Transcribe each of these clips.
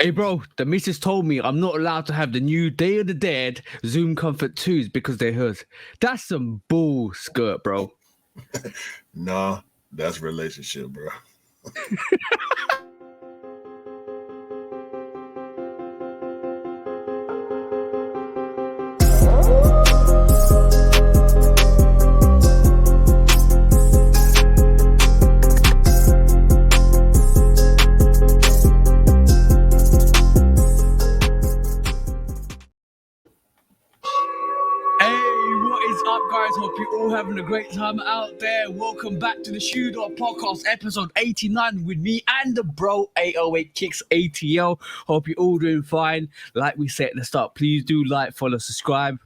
Hey, bro, the missus told me I'm not allowed to have the new Day of the Dead Zoom Comfort 2s because they're hers. That's some bull skirt, bro. Nah, that's relationship, bro. Hope you're all having a great time out there. Welcome back to the Shoe Dog Podcast, episode 89 with me and the bro 808 Kicks ATL. Hope you're all doing fine. Like we said at the start, please do like, follow, subscribe.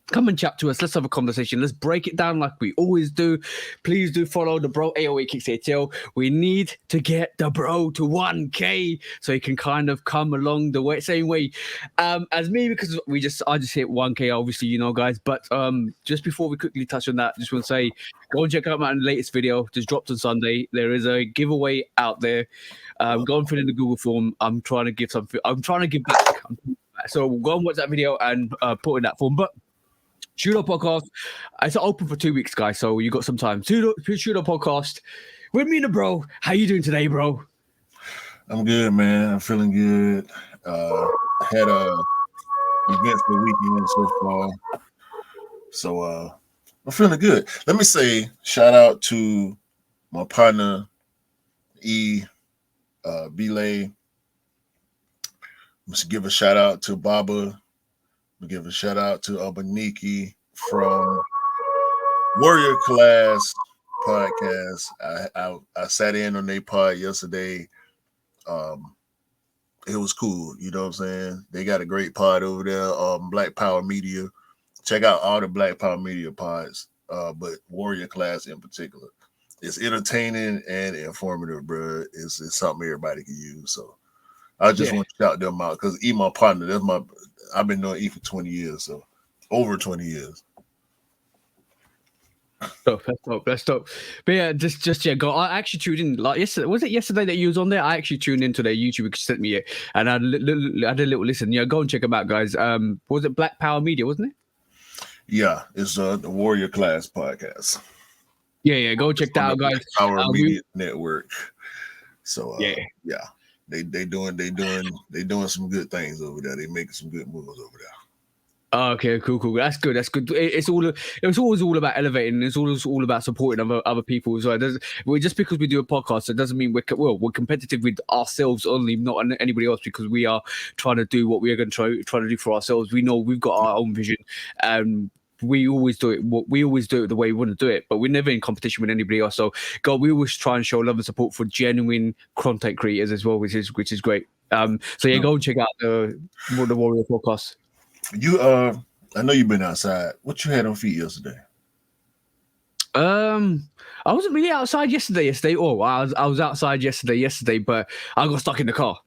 Come and chat to us. Let's have a conversation. Let's break it down like we always do. Please do follow the bro 808 Kicks ATL. We need to get the bro to 1K so he can kind of come along the same way as me, because I just hit 1K, obviously, you know, guys. But just before we quickly touch on that, just want to say, go and check out my latest video. Just dropped on Sunday. There is a giveaway out there. Go and fill in the Google form. I'm trying to give something. I'm trying to give back. So go and watch that video and put in that form. But Shoot Up Podcast, it's open for 2 weeks, guys, so you got some time. Shoot Up Podcast with me and the bro. How you doing today, bro? I'm good, man. I'm feeling good. Had a eventful weekend so far, so I'm feeling good. Let me say shout out to my partner Belay. Let's give a shout out to Baba. We give a shout out to Abaniki from Warrior Class Podcast. I sat in on their pod yesterday. It was cool, you know what I'm saying? They got a great pod over there, Black Power Media. Check out all the Black Power Media pods, but Warrior Class in particular. It's entertaining and informative, bro. It's something everybody can use. So I just want to shout them out because my partner, I've been knowing for 20 years, so over 20 years. That's dope. But yeah, go. I actually tuned in like yesterday. Was it yesterday that you was on there? I actually tuned into their YouTube because you sent me it, and I had a little listen. Yeah, go and check them out, guys. Was it Black Power Media, wasn't it? Yeah, it's the Warrior Class Podcast. Yeah, go check that out, guys. Black Power Media Network. So yeah. They doing some good things over there. They making some good moves over there. Okay, cool. That's good. It's always all about elevating. It's always all about supporting other people as well. Just because we do a podcast, it doesn't mean we're competitive with ourselves only, not anybody else. Because we are trying to do what we are going to try to do for ourselves. We know we've got our own vision, and we always do it. We always do it the way we want to do it, but we're never in competition with anybody else. So, we always try and show love and support for genuine content creators as well, which is great. So yeah, go and check out the Warrior Podcast. I know you've been outside. What you had on feet yesterday? I wasn't really outside yesterday. Oh, I was outside yesterday, but I got stuck in the car.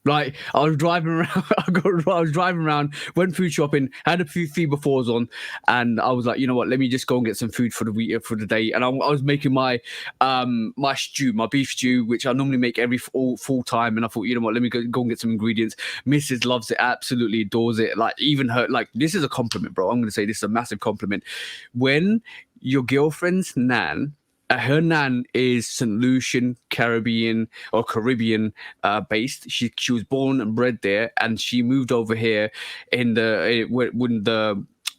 Like I was driving around, went food shopping, had a few fever fours on, and I was like, you know what? Let me just go and get some food for the week for the day. And I was making my my beef stew, which I normally make every full time. And I thought, you know what? Let me go and get some ingredients. Mrs. loves it, absolutely adores it. Like even her, like this is a compliment, bro. I'm gonna say this is a massive compliment. When your girlfriend's nan. Her nan is St. Lucian, Caribbean based. She was born and bred there, and she moved over here in the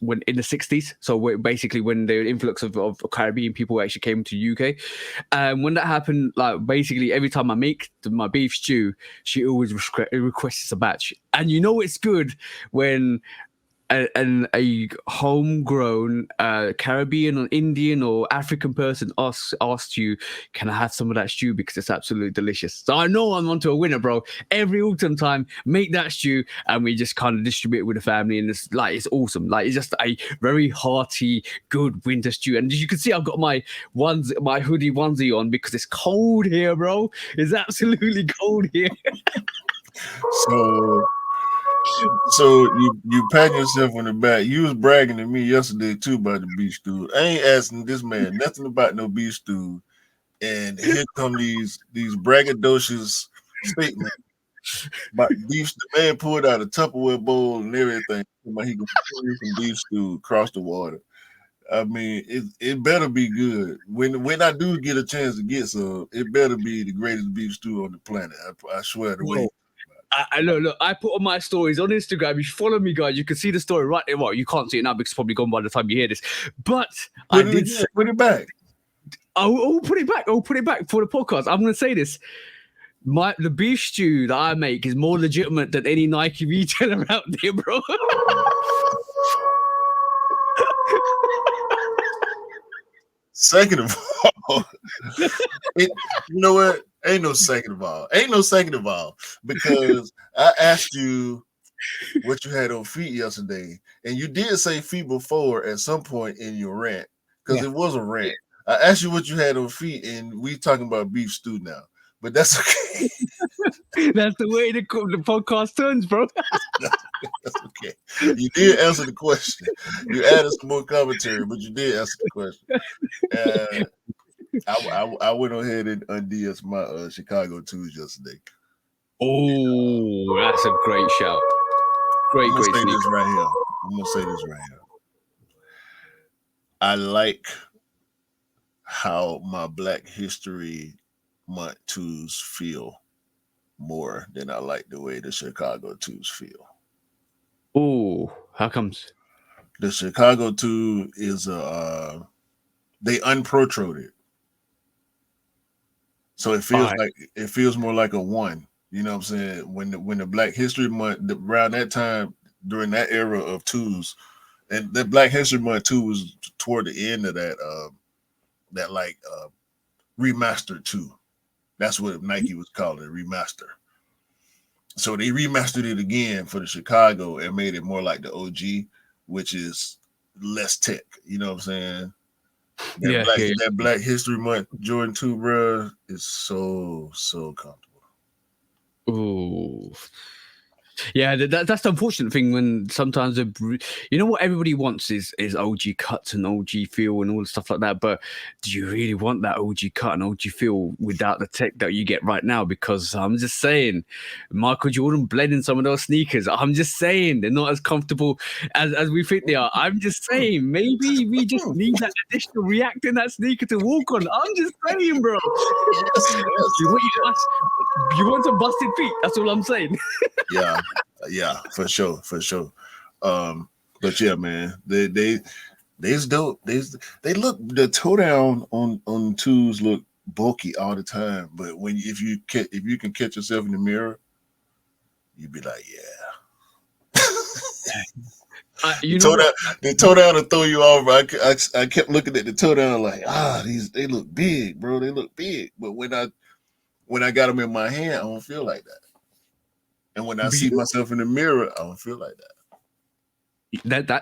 60s. So basically, when the influx of Caribbean people actually came to UK, when that happened, like basically every time I make my beef stew, she always requests a batch, and you know it's good when. A homegrown Caribbean or Indian or African person asked you, can I have some of that stew because it's absolutely delicious. So I know I'm onto a winner, bro. Every autumn time, make that stew and we just kind of distribute it with the family, and it's awesome. Like it's just a very hearty, good winter stew. And as you can see, I've got my hoodie onesie on because it's cold here, bro. It's absolutely cold here. So you pat yourself on the back. You was bragging to me yesterday too about the beef stew. I ain't asking this man nothing about no beef stew, and here come these braggadocious statements But beef, the man pulled out a Tupperware bowl and everything. He gonna pour you some beef stew across the water. I mean, it better be good. When I do get a chance to get some, it better be the greatest beef stew on the planet. I swear the way. I look. I put on my stories on Instagram. You follow me, guys. You can see the story right there. Well, you can't see it now because it's probably gone by the time you hear this. But Put it back. I'll put it back. I'll put it back for the podcast. I'm going to say this. The beef stew that I make is more legitimate than any Nike retailer out there, bro. Second of all, you know what? Ain't no second of all. Because I asked you what you had on feet yesterday, and you did say feet before at some point in your rant, because it was a rant. I asked you what you had on feet, and we talking about beef stew now. But that's okay. That's the way the podcast turns, bro. That's okay. You did answer the question. You added some more commentary, but you did answer the question. I went ahead and undid my Chicago twos yesterday. Oh, that's a great shout. I'm gonna say this right here. I like how my Black History Month twos feel more than I like the way the Chicago twos feel. Oh, how comes? The Chicago two is they unprotruded, so it feels more like a one. You know what I'm saying? When the Black History Month, around that time, during that era of twos, and the Black History Month two was toward the end of that remastered two. That's what Nike was calling it, remaster. So they remastered it again for the Chicago and made it more like the OG, which is less tech. You know what I'm saying? That Black History Month Jordan 2, bro, is so comfortable. Ooh. Yeah, that's the unfortunate thing when sometimes you know what everybody wants is OG cuts and OG feel and all the stuff like that. But do you really want that OG cut and OG feel without the tech that you get right now? Because I'm just saying, Michael Jordan bled in some of those sneakers. I'm just saying they're not as comfortable as we think they are. I'm just saying maybe we just need that additional react in that sneaker to walk on. I'm just saying, bro. Yes. You want some busted feet? That's all I'm saying. Yeah, for sure. But yeah, man, they's dope. They look, the toe down on twos look bulky all the time. But if you can catch yourself in the mirror, you'd be like, yeah. The toe down to throw you off. I kept looking at the toe down like, they look big, bro. They look big. But when I got them in my hand, I don't feel like that. And when I see myself in the mirror, I don't feel like that.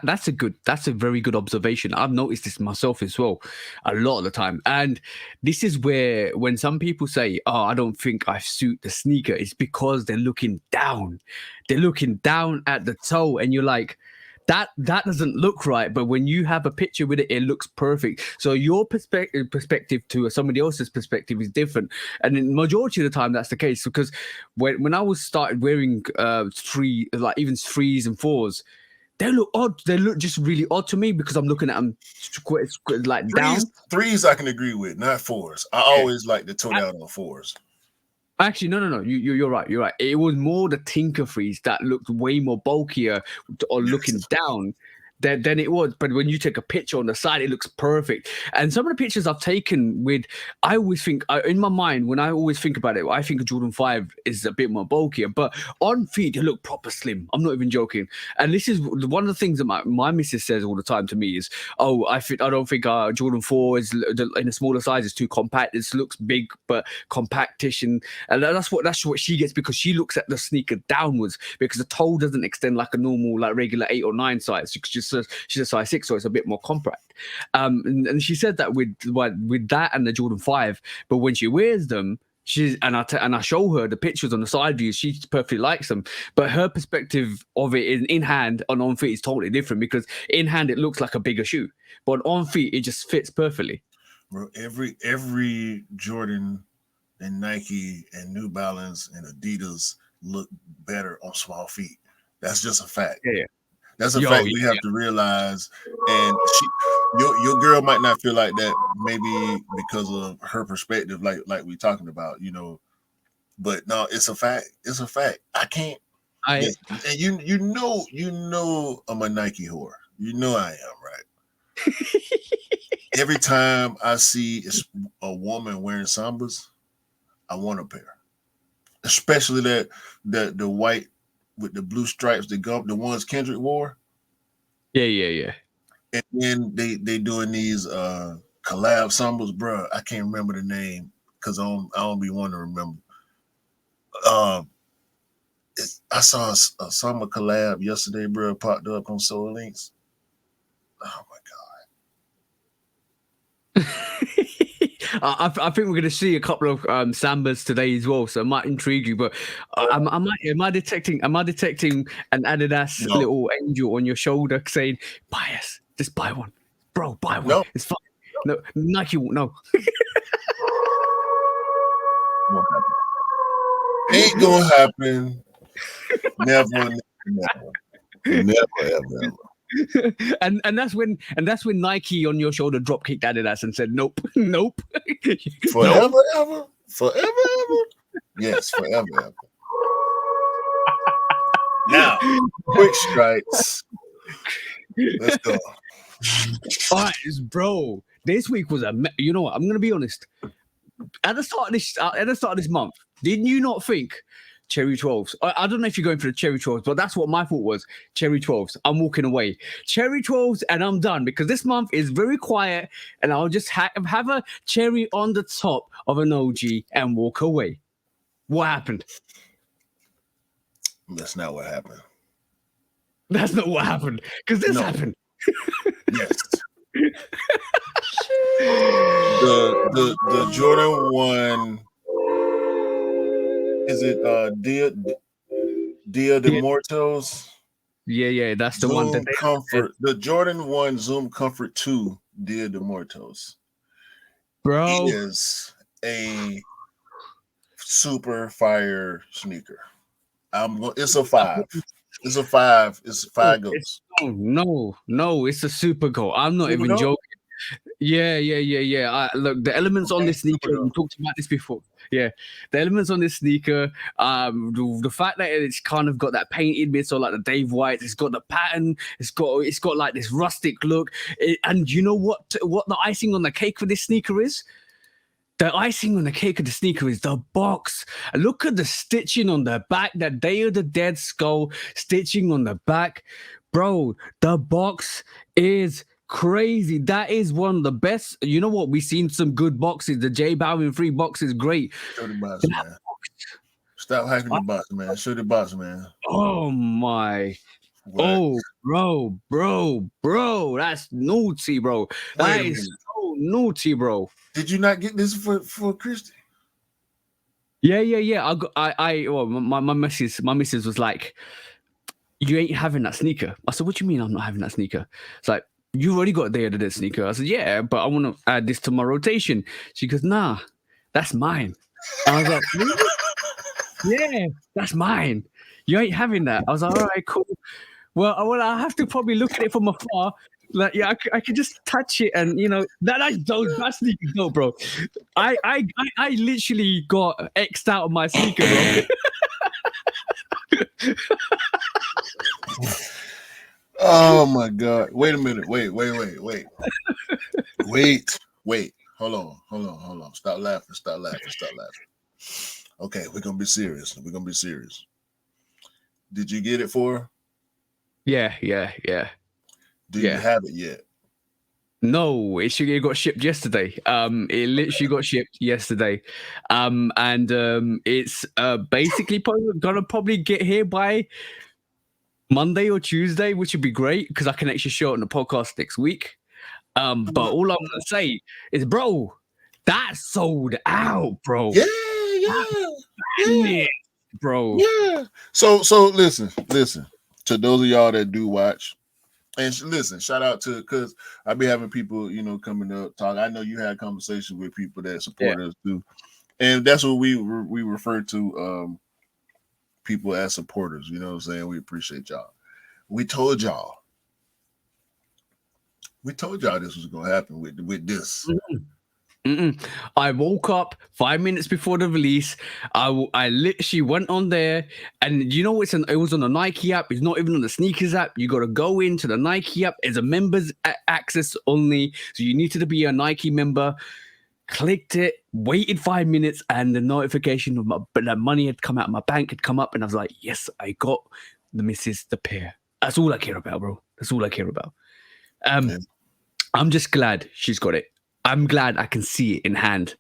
That's a very good observation. I've noticed this myself as well a lot of the time. And this is where when some people say, oh, I don't think I suit the sneaker, it's because they're looking down. They're looking down at the toe and you're like, that doesn't look right. But when you have a picture with it, it looks perfect. So your perspective to somebody else's perspective is different. And in majority of the time, that's the case. Because when I was started wearing even threes and fours, they look odd. They look just really odd to me because I'm looking at them like down. Threes I can agree with, not fours. I always like the toe down on fours. Actually, no. You're right. You're right. It was more the Tinker Freeze that looked way more bulkier or looking down than it was. But when you take a picture on the side, it looks perfect. And some of the pictures I've taken I always think, in my mind, when I always think about it, I think Jordan 5 is a bit more bulkier. But on feet, they look proper slim. I'm not even joking. And this is one of the things that my missus says all the time to me is, oh, I don't think Jordan 4 is in a smaller size. It's too compact. It looks big, but compactish. And that's what she gets because she looks at the sneaker downwards because the toe doesn't extend like a normal, like regular 8 or 9 size. She's a size 6, so it's a bit more compact. And she said that with that and the Jordan 5, but when she wears them, I show her the pictures on the side views, she perfectly likes them. But her perspective of it in hand and on feet is totally different because in hand it looks like a bigger shoe, but on feet it just fits perfectly. Bro, every Jordan and Nike and New Balance and Adidas look better on small feet. That's just a fact. Yeah. That's a fact we have to realize. And your girl might not feel like that, maybe because of her perspective, like we talking about, But no, it's a fact. It's a fact. I can't. And you know I'm a Nike whore. You know I am, right? Every time I see a woman wearing Sambas, I want a pair. Especially the white with the blue stripes, the ones Kendrick wore. Yeah. And then they doing these collab Sambas, bro. I can't remember the name because I don't be wanting to remember. I saw a summer collab yesterday, bro. Popped up on Soul Links. Oh my god! I think we're going to see a couple of Sambas today as well, so it might intrigue you. But am I detecting an Adidas little angel on your shoulder saying, "Buy us, just buy one, bro, buy one. No. It's fine." No, Nike won't know. Ain't gonna happen. Never. And that's when Nike on your shoulder drop kicked Adidas and said, "Nope." Forever, ever. Yes, forever, ever. Now, quick strikes. Let's go. All right, bro. This week was you know what? I'm gonna be honest. At the start of this month, did you not think Cherry 12s? I don't know if you're going for the Cherry 12s, but that's what my thought was. Cherry 12s. I'm walking away. Cherry 12s, and I'm done because this month is very quiet, and I'll just have a cherry on the top of an OG and walk away. What happened? That's not what happened. That's not what happened because this happened. Yes. The Jordan 1, is it Dia de Muertos? Yeah, that's the Zoom one that Comfort. The Jordan 1 Zoom Comfort 2 Dia de Muertos. Bro, is a super fire sneaker. It's a 5. It's a 5. It's 5 goes. No, it's a super goal. I'm not even joking. Yeah. Look, the elements on this sneaker, we talked about this before. Yeah, the elements on this sneaker, the fact that it's kind of got that painted bit, so like the Dave White, it's got the pattern, it's got like this rustic look, and you know what the icing on the cake for this sneaker is? The icing on the cake of the sneaker is the box. Look at the stitching on the back, that Day of the Dead skull stitching on the back. Bro, the box is crazy. That is one of the best. You know what? We've seen some good boxes. The J Balvin 3 box is great. Show the box, man. Stop hyping the box, man. Show the box, man. Oh, my. What? Oh, bro. That's naughty, bro. That is so naughty, bro. Did you not get this for Christy? Yeah. Well, my missus was like, "You ain't having that sneaker." I said, "What do you mean I'm not having that sneaker?" It's like, "You already got the other sneaker." I said, "Yeah, but I want to add this to my rotation." She goes, "Nah, that's mine." I was like, "Really?" "Yeah, that's mine. You ain't having that." I was like, "All right, cool. Well, I have to probably look at it from afar. Like, yeah, I could just touch it, and that's sneaker dope, bro. I literally got X'd out of my sneaker, bro." Oh my god! Wait a minute! Wait! Hold on! Stop laughing! Okay, we're gonna be serious. Did you get it for her? Yeah. Do you have it yet? No, it got shipped yesterday. It literally got shipped yesterday. And it's basically gonna probably get here by Monday or Tuesday, which would be great because I can actually show it on the podcast next week. But all I'm gonna say is, bro, that sold out, bro. Yeah. Bro. Yeah. So listen. To those of y'all that do watch, and listen, shout out to, because I be having people, coming up talk. I know you had conversations with people that support us too, and that's what we refer to people as supporters. You know what I'm saying? We appreciate y'all. We told y'all this was gonna happen with this. I woke up 5 minutes before the release. I literally went on there, and you know it was on the Nike app. It's not even on the sneakers app. You got to go into the Nike app. It's a members access only, so you need to be a Nike member. Clicked it, waited 5 minutes, and the notification of the money had come out of my bank had come up, and I was like, yes, I got the pair. That's all I care about, bro. That's all I care about. Yeah. I'm just glad she's got it. I'm glad I can see it in hand.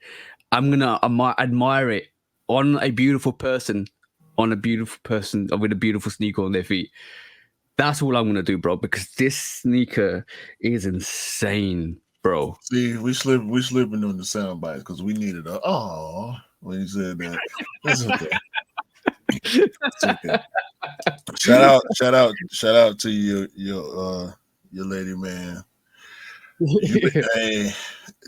I'm gonna admire it on a beautiful person with a beautiful sneaker on their feet. That's all I'm gonna do, bro, because this sneaker is insane, bro. See, we slipping on the sound bites because we needed a when you said that. It's okay. It's okay. Shout out to your lady, man. Hey,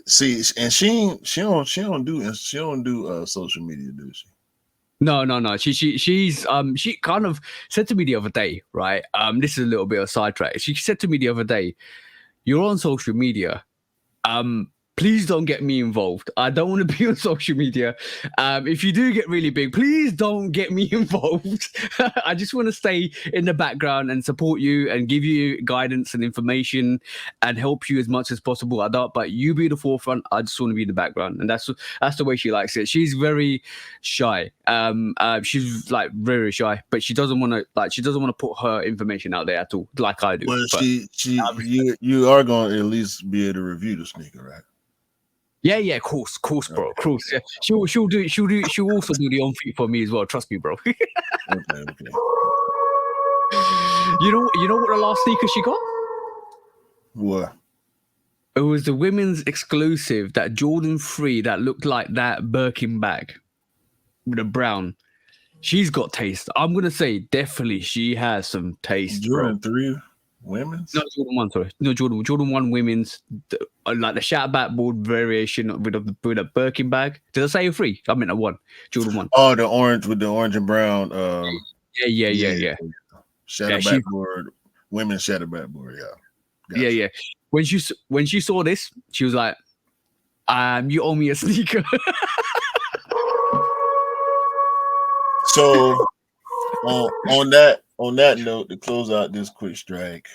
see, and she don't do social media, does she? No. She kind of said to me the other day, right? This is a little bit of a sidetrack. She said to me the other day, "You're on social media. Please don't get me involved. I don't want to be on social media. If you do get really big, please don't get me involved. I just want to stay in the background and support you and give you guidance and information and help you as much as possible. I don't, but you be the forefront. I just want to be in the background, and that's the way she likes it. She's very shy. She's like very shy, but she doesn't want to put her information out there at all, like I do. Well, but you are going to at least be able to review the sneaker, right? Yeah, of course, bro, of course. Yeah. She'll also do the on feet for me as well. Trust me, bro. Okay. You know what the last sneaker she got? What? It was the women's exclusive, that Jordan 3 that looked like that Birkin bag with a brown. She's got taste. I'm gonna say definitely she has some taste. Jordan bro. 3 women's? No, Jordan 1, sorry. No, Jordan 1 women's, like the shout backboard variation with a Birkin bag. Did I say a 3? I meant a 1. Jordan 1. Oh, the orange with the orange and brown. Yeah. Shadow backboard, women's shadow backboard. Yeah. Gotcha. Yeah. When she saw this, she was like, you owe me a sneaker. So on that note, to close out this quick strike,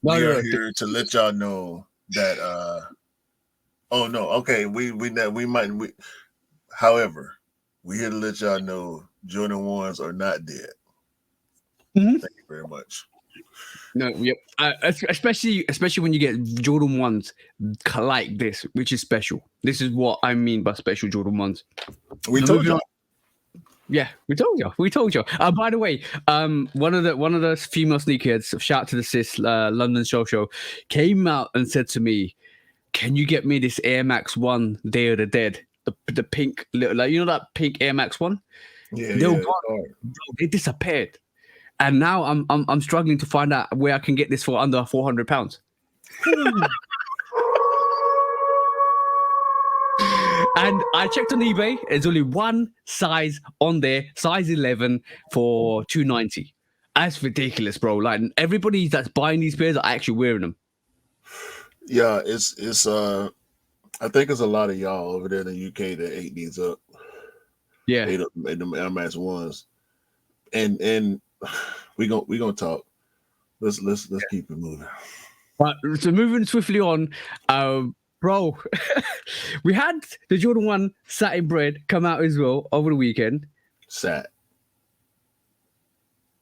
we are here to let y'all know that however, we're here to let y'all know Jordan 1s are not dead. Mm-hmm. Thank you very much. No, yep. Especially when you get Jordan 1s like this, which is special. This is what I mean by special Jordan 1s. We told you. Yeah, we told you. By the way, one of the female sneakerheads, shout out to the sis, London Show, came out and said to me, "Can you get me this Air Max 1 Day of the Dead, the pink little, like, you know, that pink Air Max 1? Yeah, they disappeared, and now I'm struggling to find out where I can get this for under £400." And I checked on eBay. There's only one size on there, size 11 for $290. That's ridiculous, bro. Like, everybody that's buying these pairs are actually wearing them. Yeah, it's I think it's a lot of y'all over there in the UK that ate these up. Yeah, ate them Air Max 1s, and we gonna talk. Let's keep it moving. Right, so moving swiftly on, bro, we had the Jordan 1 satin bread come out as well over the weekend. Sat.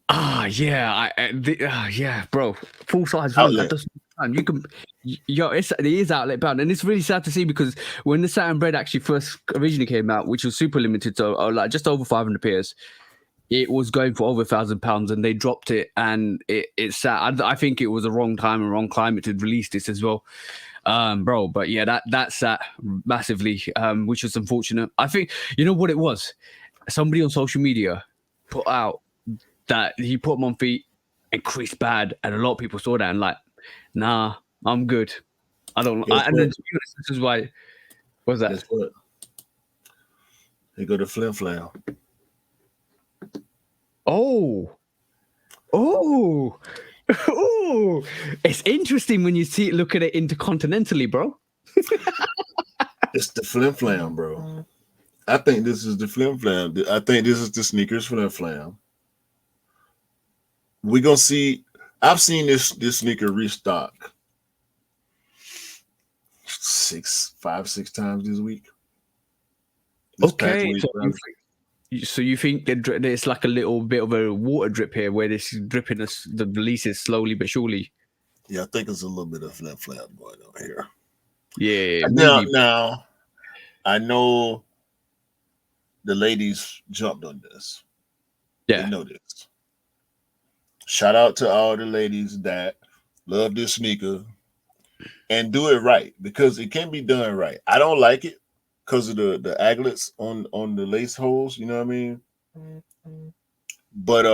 Yeah, bro. Full size outlet. You can, it is outlet bound, and it's really sad to see, because when the satin bread actually originally came out, which was super limited, so like just over 500 pairs, it was going for over £1,000, and they dropped it, and it's sad. I think it was the wrong time and wrong climate to release this as well. Bro, but yeah, that's massively, which was unfortunate. I think, you know what it was? Somebody on social media put out that he put them on feet and creased bad, and a lot of people saw that and like, nah, I'm good. I don't. And then, to be honest, this is why. What's that? Guess what? They go to Flim Flam. Oh, oh, oh! It's interesting when you look at it intercontinentally, bro. It's the flim flam, bro. I think this is the flim flam. I think this is the sneakers flim flam. We gonna see. I've seen this sneaker restock 6 times this week. This past Okay, week, so you think that there's like a little bit of a water drip here, where this dripping the releases slowly but surely. yeah, I think it's a little bit of flim flam going on here. Yeah, maybe. Now, I know the ladies jumped on this. They Yeah, know this. Shout out to all the ladies that love this sneaker and do it right, because it can be done right. I don't like it because of the aglets on the lace holes. You know what I mean? But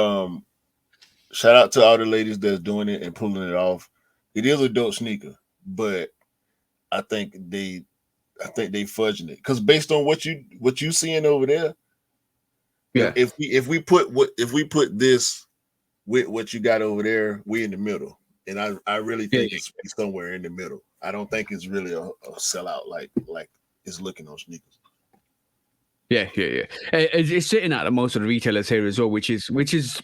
shout out to all the ladies that's doing it and pulling it off. It is a dope sneaker, but I think they fudging it, because based on what you seeing over there, yeah, if we put this with what you got over there, we in the middle, and I really yeah. think it's somewhere in the middle. I don't think it's really a sellout like it's looking on sneakers. Yeah. It's sitting at most of the retailers here as well, which is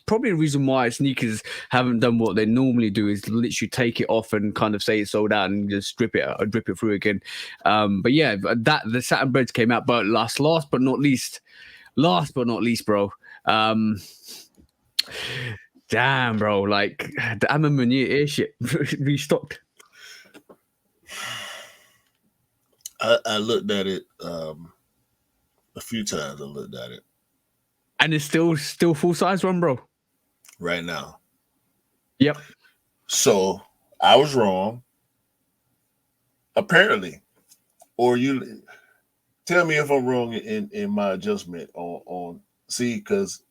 probably the reason why sneakers haven't done what they normally do, is literally take it off and kind of say it's sold out and just drip it through again. But yeah, that the satin breads came out, but last but not least, bro. Damn, bro, like the Amamania air shit restocked. I looked at it a few times. I looked at it And it's still full size run, bro. right now. Yep. So I was wrong, apparently. Or you tell me if I'm wrong in my adjustment on see, because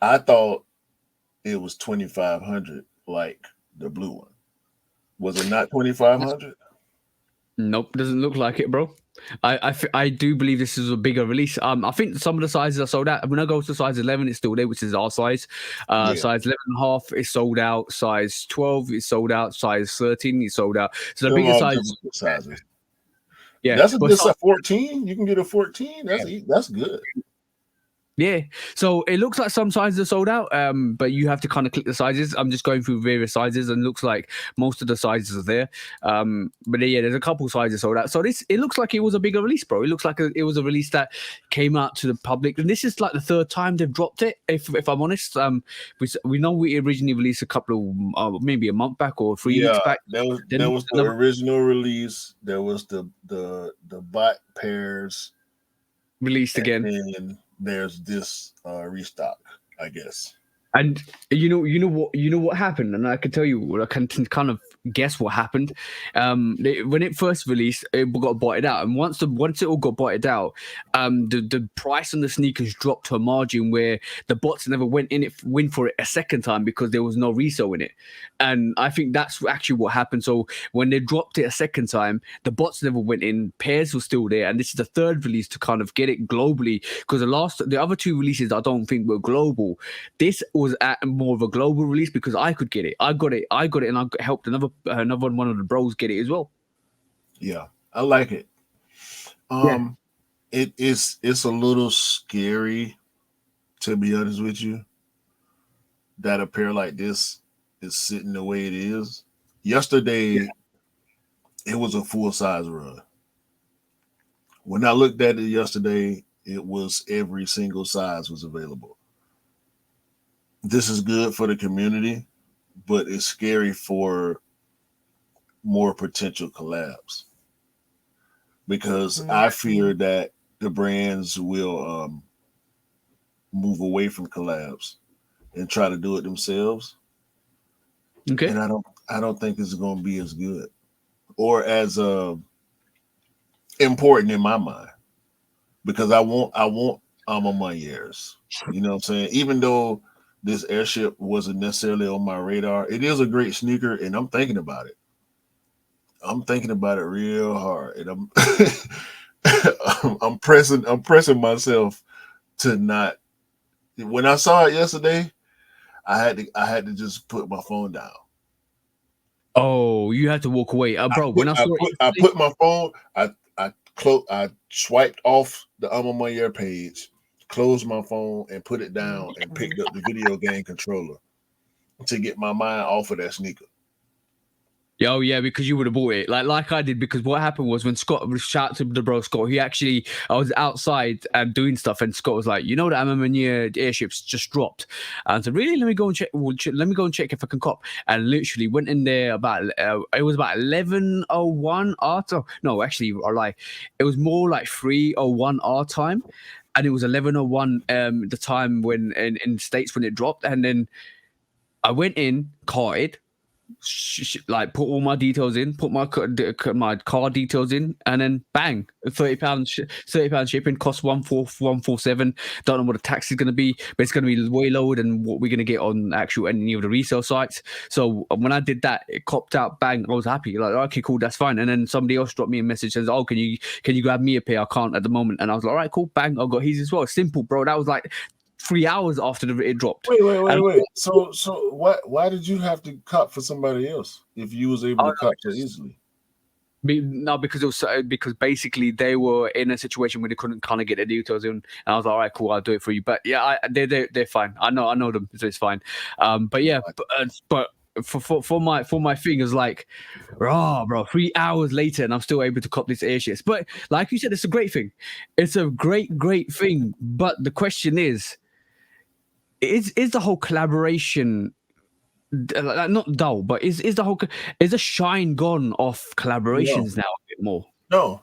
I thought it was 2,500 like the blue one. Was it not 2,500? Nope, doesn't look like it, bro. I do believe this is a bigger release. I think some of the sizes are sold out. When I go to size 11, it's still there, which is our size. Yeah. Size 11 and a half is sold out. Size 12 is sold out. Size 13 is sold out. So the Them bigger all size, different sizes. yeah. That's a But good size. 14. You can get a 14. That's good. yeah, so it looks like some sizes are sold out, but you have to kind of click the sizes. I'm just going through various sizes, and looks like most of the sizes are there. But yeah, there's a couple sizes sold out. So it looks like it was a bigger release, bro. It looks like it was a release that came out to the public, and this is like the third time they've dropped it. If I'm honest, we know we originally released a couple of maybe a month back or 3 weeks back. There was the original release. There was the bot pairs released again. And there's this restock, I guess. And you know what happened, and I can tell you, I can kind of guess what happened. When it first released, it got botted out, and once it all got botted out, the price on the sneakers dropped to a margin where the bots never went for it a second time because there was no resale in it. And I think that's actually what happened. So when they dropped it a second time, the bots never went in. Pairs were still there, and this is the third release to kind of get it globally, because the other two releases I don't think were global. This was at more of a global release because I could get it. I got it, and I helped another one of the bros get it as well. Yeah, I like it. It's a little scary, to be honest with you, that a pair like this is sitting the way it is. Yesterday, it was a full size run. When I looked at it yesterday, it was every single size was available. This is good for the community, but it's scary for more potential collabs, because I fear that the brands will move away from collabs and try to do it themselves. Okay. And I don't think it's going to be as good or as important in my mind, because I want Alma-Mayeres. You know what I'm saying? Even though this airship wasn't necessarily on my radar, it is a great sneaker, and I'm thinking about it. I'm thinking about it real hard, and I'm pressing myself to not When I saw it yesterday, I had to just put my phone down. Oh, you had to walk away, bro. When I saw it I yesterday, put my phone. I swiped off the My Year page, closed my phone, and put it down, and picked up the video game controller to get my mind off of that sneaker. oh yeah, because you would have bought it, like I did. Because what happened was when Scott, shout out to the bro Scott, he actually, I was outside doing stuff, and Scott was like, you know, the MMA airships just dropped, and I said, really? Let me go and check. Let me go and check if I can cop. And literally went in there about it was about 11:01 our time. No, actually, I lie. It was more like 3:01 our time, and it was 11:01 the time when in the States when it dropped, and then I went in, carted, like put all my details in, put my car details in, and then bang, £30, £30 shipping, cost 147. Don't know what the tax is going to be, but it's going to be way lower than what we're going to get on actual any of the resale sites. So when I did that, it copped out, bang, I was happy. Like, okay, cool, that's fine. And then somebody else dropped me a message, says, oh, can you grab me a pair? I can't at the moment. And I was like, all right, cool, bang, I got his as well. Simple, bro. That was like 3 hours after it dropped. Wait. So why did you have to cop for somebody else if you was able to cop so easily? No, because it was because basically they were in a situation where they couldn't kind of get their details in, and I was like, all right, cool, I'll do it for you. But yeah, they're fine. I know them, so it's fine. But yeah, but for my thing is like, bro, 3 hours later, and I'm still able to cop this airships. But like you said, it's a great thing. It's a great thing. But the question is the whole collaboration not dull, but is the whole is the shine gone off collaborations now a bit more? No,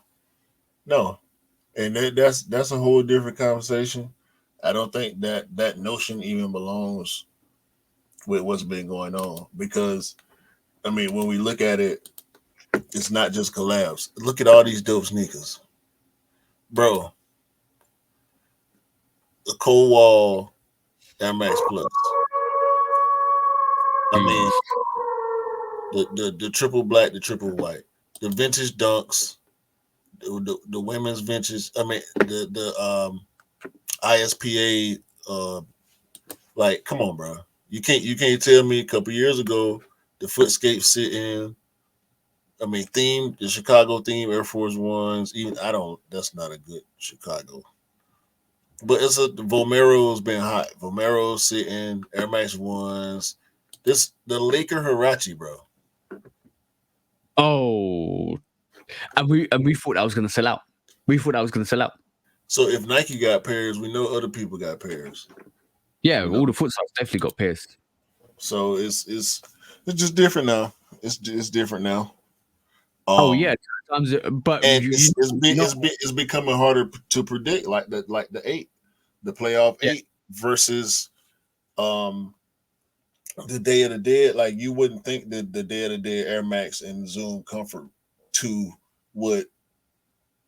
and that's a whole different conversation. I don't think that notion even belongs with what's been going on, because I mean, when we look at it, it's not just collabs. Look at all these dope sneakers, bro. The Cold Wall Air Max Plus. I mean, the triple black, the triple white, the vintage dunks, the women's vintage. I mean, the ISPA. Like, come on, bro. You can't tell me a couple years ago the Footscape sitting. I mean, the Chicago theme Air Force Ones. Even that's not a good Chicago. But the Vomero's been hot. Vomero's sitting, Air Max Ones. The Laker Hirachi, bro. Oh, and we thought that was going to sell out. So if Nike got pairs, we know other people got pairs. Yeah, all the foot sites definitely got pairs. So it's just different now. It's different now. Oh yeah, but and it's becoming harder to predict, like the playoff 8 versus the Day of the Dead. Like, you wouldn't think that the Day of the Dead Air Max and Zoom Comfort 2 would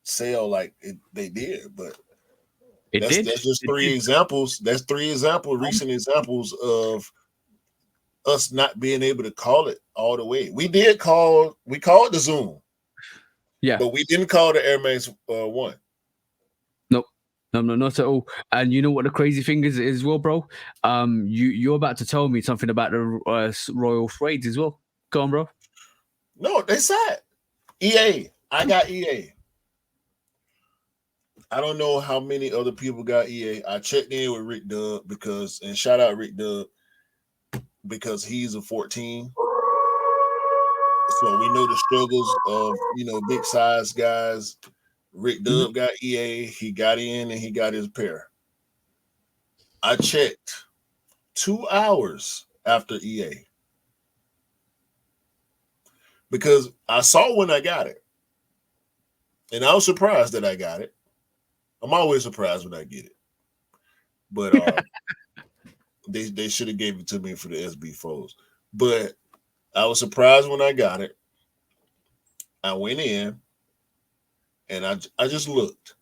sell like they did, but that's just three examples. That's three recent examples of us not being able to call it all the way. We called the Zoom. Yeah. But we didn't call the Air Max 1. Nope. No, not at all. And you know what the crazy thing is as well, bro? You're about to tell me something about the Royal Freights as well. Go on, bro. No, they said EA. I got EA. I don't know how many other people got EA. I checked in with Rick Dub and shout out Rick Dub, because he's a 14. So we know the struggles of, big size guys. Rick Dub got EA. He got in and he got his pair. I checked 2 hours after EA, because I saw when I got it, and I was surprised that I got it. I'm always surprised when I get it, but they should have gave it to me for the SB foes. But I was surprised when I got it. I went in and I just looked,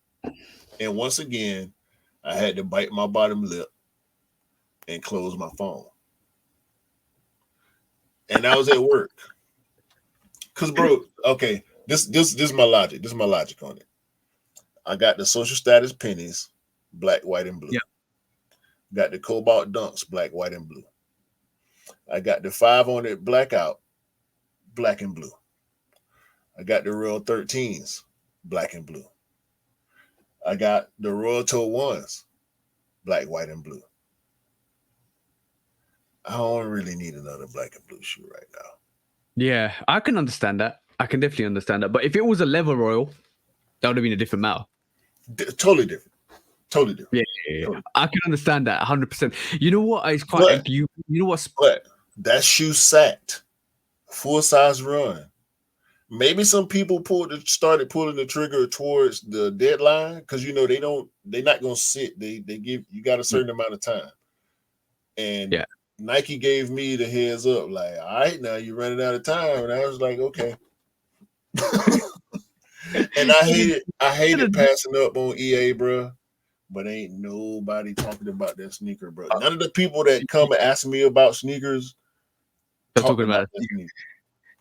and once again I had to bite my bottom lip and close my phone. And I was at work. Cause, bro, okay, this is my logic. This is my logic on it. I got the social status pennies, black, white, and blue. Yeah. Got the Cobalt Dunks, black, white, and blue. I got the 5 on it blackout, black and blue. I got the Royal 13s, black and blue. I got the Royal Toe 1s, black, white, and blue. I don't really need another black and blue shoe right now. Yeah, I can understand that. I can definitely understand that. But if it was a leather royal, that would have been a different matter. Totally different. Totally different. Yeah. Totally. I can understand that 100%. You know what? It's quite But- you know what's But that shoe sacked, full size run. Maybe some people started pulling the trigger towards the deadline because they're not gonna sit. They give you got a certain amount of time. And Yeah. Nike gave me the heads up, like, all right, now you're running out of time. And I was like, okay. And I hated passing up on EA, bro. But ain't nobody talking about that sneaker, bro. None of the people that come and ask me about sneakers they're talking about that sneaker.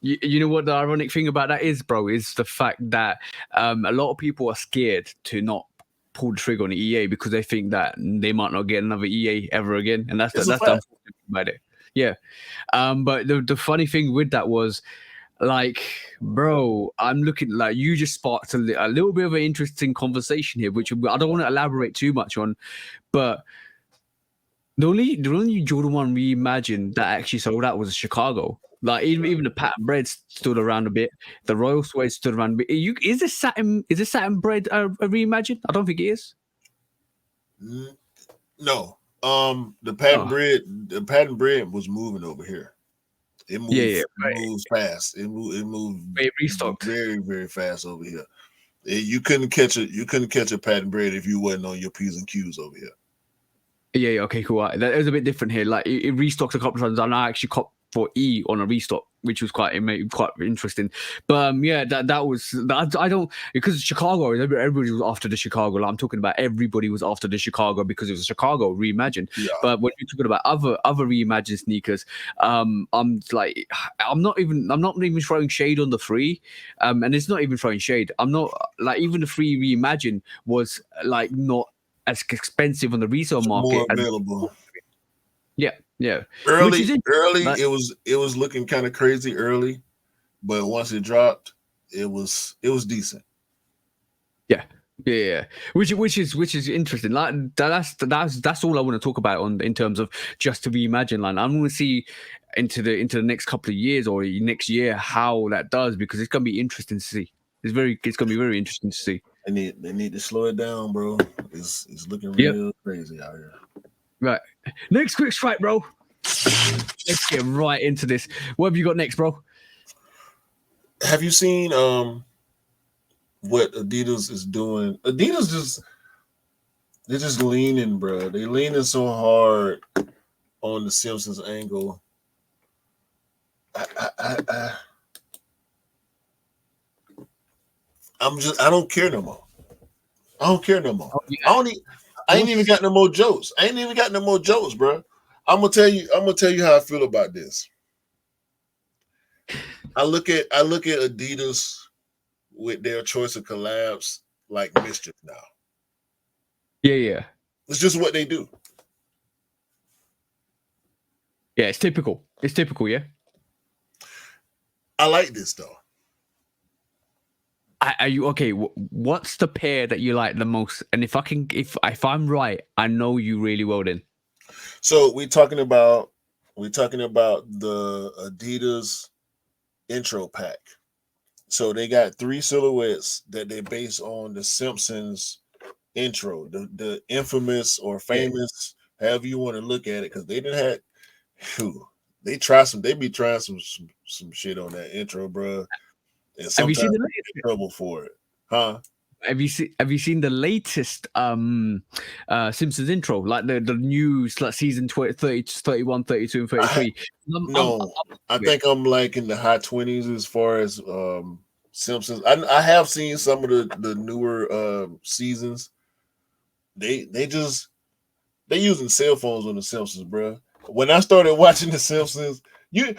You know what the ironic thing about that is, bro, is the fact that a lot of people are scared to not pull the trigger on the EA because they think that they might not get another EA ever again, and that's the unfortunate thing about it. Yeah, but the funny thing with that was, like, bro, I'm looking like you just sparked a little bit of an interesting conversation here, which I don't want to elaborate too much on, but the only Jordan 1 reimagined that actually sold out was Chicago. Like even the pattern bread stood around a bit. The Royal Suede stood around a bit. Is this satin bread a reimagine? I don't think it is. No. The patent bread was moving over here. It moved. Yeah. It moves fast. It moved. It restocked very, very fast over here. You couldn't catch it. You couldn't catch a patent bread if you wasn't on your P's and Q's over here. Yeah. Okay. Cool. That was a bit different here. Like it restocked a couple of times, and I actually copped for E on a restock, which was quite interesting. But yeah, that was I don't, because Chicago, everybody was after the Chicago. Like, I'm talking about everybody was after the Chicago because it was a Chicago reimagined. Yeah. But when you're talking about other reimagined sneakers, I'm not even throwing shade on the 3, and it's not even throwing shade. I'm not, like, even the 3 reimagined was like not as expensive on the resale market. More available. Yeah. Early, it was looking kind of crazy early, but once it dropped, it was decent. Yeah. Which is interesting. Like that's all I want to talk about in terms of just to reimagine line. I'm going to see into the next couple of years or next year how that does, because it's going to be interesting to see. It's going to be very interesting to see. They need to slow it down, bro. It's looking real crazy out here. Right. Next quick strike, bro. Let's get right into this. What have you got next, bro? Have you seen what Adidas is doing? Adidas they're just leaning, bro. They leaning so hard on the Simpsons angle. I don't care no more. Oh, yeah. I ain't even got no more jokes. Bro. I'm gonna tell you how I feel about this. I look at Adidas with their choice of collabs like mischief now. Yeah. It's just what they do. Yeah, it's typical. Yeah. I like this though. Are you okay? What's the pair that you like the most? And if I'm right, I know you really well then. So we're talking about the Adidas intro pack. So they got 3 silhouettes that they base on the Simpsons intro, the infamous or famous, however you want to look at it, because they be trying some shit on that intro, bro. And sometimes they get in trouble for it, huh? Have you seen the latest Simpsons intro, like the new season 30, 31, 32, and 33? I think I'm like in the high 20s as far as Simpsons. I have seen some of the newer seasons. They using cell phones on the Simpsons, bro. When I started watching the Simpsons, when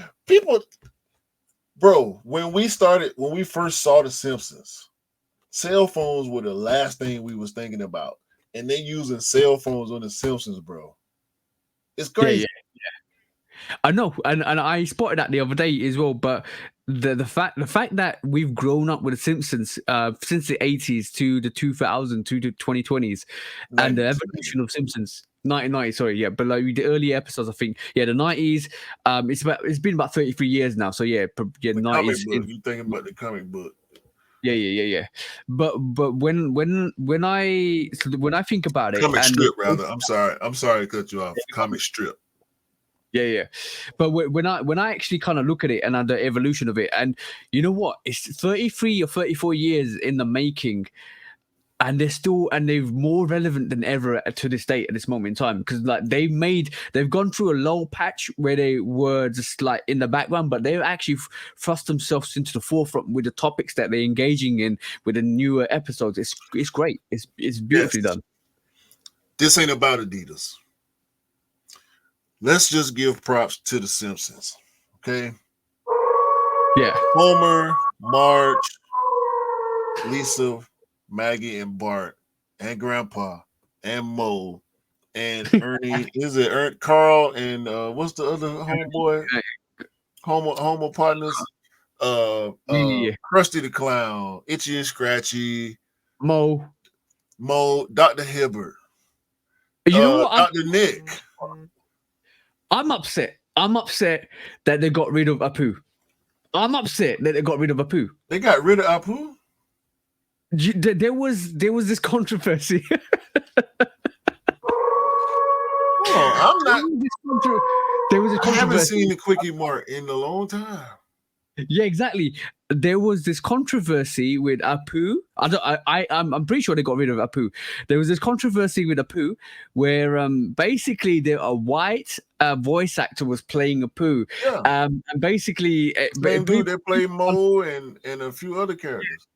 we first saw the Simpsons, cell phones were the last thing we was thinking about, and they using cell phones on the Simpsons, bro. It's Yeah, crazy. yeah. I know, and I spotted that the other day as well. But the fact that we've grown up with the Simpsons since the 80s to the 2000 to the 2020s, and the 90s, evolution of Simpsons. 1990, sorry, yeah, but like the early episodes, I think, yeah, the 90s. It's been about 33 years now, so yeah, yeah, the comic 90s. book. You thinking about the comic book? Yeah. But when I think about it, Comic and strip, rather. I'm sorry to cut you off. Comic strip. yeah. But when I actually kind of look at it and at the evolution of it, and you know what, it's 33 or 34 years in the making, and they're more relevant than ever to this date at this moment in time, because like they've gone through a lull patch where they were just like in the background, but they've actually thrust themselves into the forefront with the topics that they're engaging in with the newer episodes. It's great. It's Yes. beautifully done. This ain't about Adidas. Let's just give props to the Simpsons. Okay. Yeah. Homer, Marge, Lisa, Maggie, and Bart, and Grandpa, and Mo, and Ernie. Is it Carl and what's the other homeboy? Homer partners. Yeah. Krusty the Clown, Itchy and Scratchy, Mo. Mo, Dr. Hibbert, You know what? Dr. Nick. I'm upset. I'm upset that they got rid of Apu. I'm upset that they got rid of Apu. They got rid of Apu? There was this controversy. Hold on, I'm not. There was a I haven't controversy. seen the Quickie Mart in a long time. Yeah, exactly. There was this controversy with Apu. I'm pretty sure they got rid of Apu. There was this controversy with Apu where basically a white voice actor was playing Apu. Yeah. And basically Same dude that played Mo and a few other characters.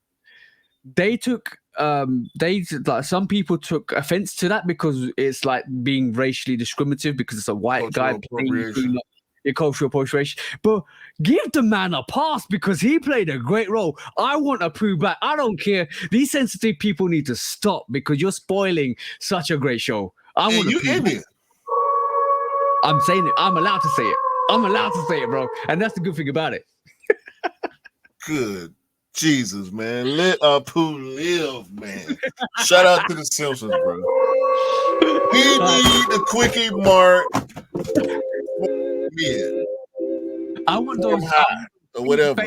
They took like some people took offense to that because it's like being racially discriminative because it's a white guy playing your cultural appropriation. But give the man a pass because he played a great role. I want Apu back. I don't care. These sensitive people need to stop because you're spoiling such a great show. I want Apu back. I'm saying it. I'm allowed to say it. I'm allowed to say it, bro. And that's the good thing about it. Good Jesus, man. Let Apu live, man. Shout out to the Simpsons, bro. We need the Quickie Mart. I want those or whatever.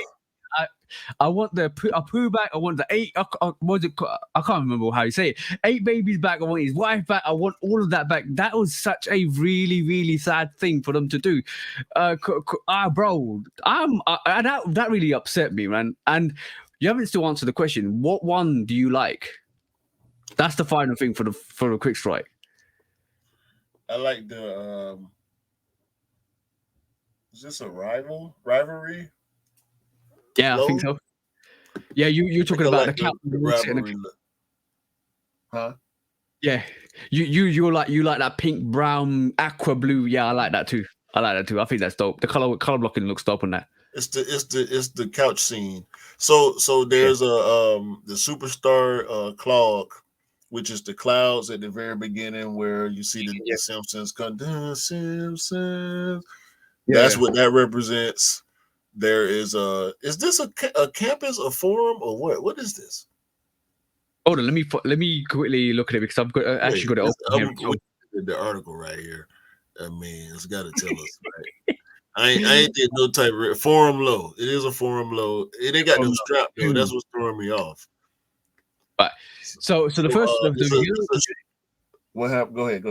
I want the Apu back. I want the eight. What is it? I can't remember how you say it. 8 babies back. I want his wife back. I want all of that back. That was such a really, really sad thing for them to do. Bro, that really upset me, man. And you haven't still answered the question. What one do you like? That's the final thing for the quick strike. I like the. Is this a rivalry? Yeah, I think so. Yeah, you're talking about the cat. Huh? Yeah, you like that pink, brown, aqua blue. Yeah, I like that too. I think that's dope. The color blocking looks dope on that. It's the couch scene. So there's the superstar clog, which is the clouds at the very beginning where you see the Simpsons come down. Simpsons. Yeah. That's what that represents. There is is this a campus, a forum, or what? What is this? Hold on, let me quickly look at it because I've got actually got it open here. The article right here. I mean, it's got to tell us. Right? I ain't did no type of forum low. It is a forum low. It ain't got no strap though. That's what's throwing me off. Right. So the first. What happened? Go ahead.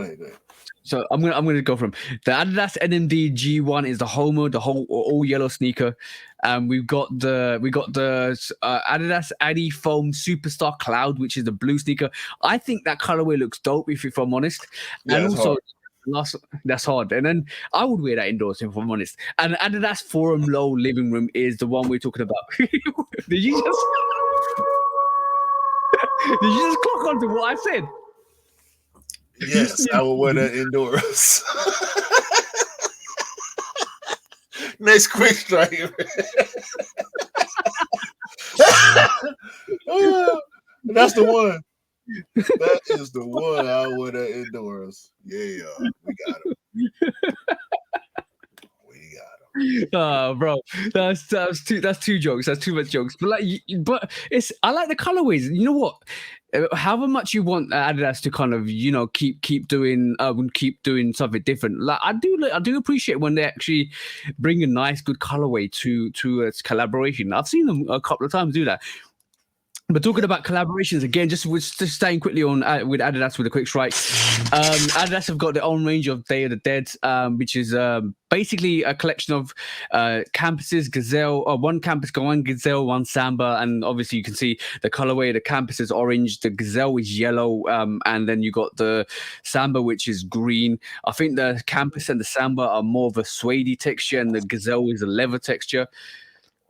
So I'm gonna go from the Adidas NMD G1 is the Homo, the whole all yellow sneaker. We've got the Adidas Adi Foam Superstar Cloud, which is the blue sneaker. I think that colorway looks dope if I'm honest. Yeah, and also that's hard. And then I would wear that indoors if I'm honest. And Adidas Forum Low Living Room is the one we're talking about. Did you just clock onto what I said? Yes, I will wear that indoors. Next quick strike. That's the one. That is the one I wear that indoors. Yeah, we got him. Bro, that's two jokes. That's too much jokes. But but I like the colorways. You know what? However much you want Adidas to kind of keep doing something different. Like I do appreciate when they actually bring a nice good colorway to its collaboration. I've seen them a couple of times do that. But talking about collaborations again, just staying quickly on with Adidas with a quick strike. Adidas have got their own range of Day of the Dead, which is basically a collection of campuses, Gazelle, one campus, one Gazelle, one Samba, and obviously you can see the colorway. The campus is orange, the Gazelle is yellow, and then you got the Samba, which is green. I think the campus and the Samba are more of a suede texture, and the Gazelle is a leather texture.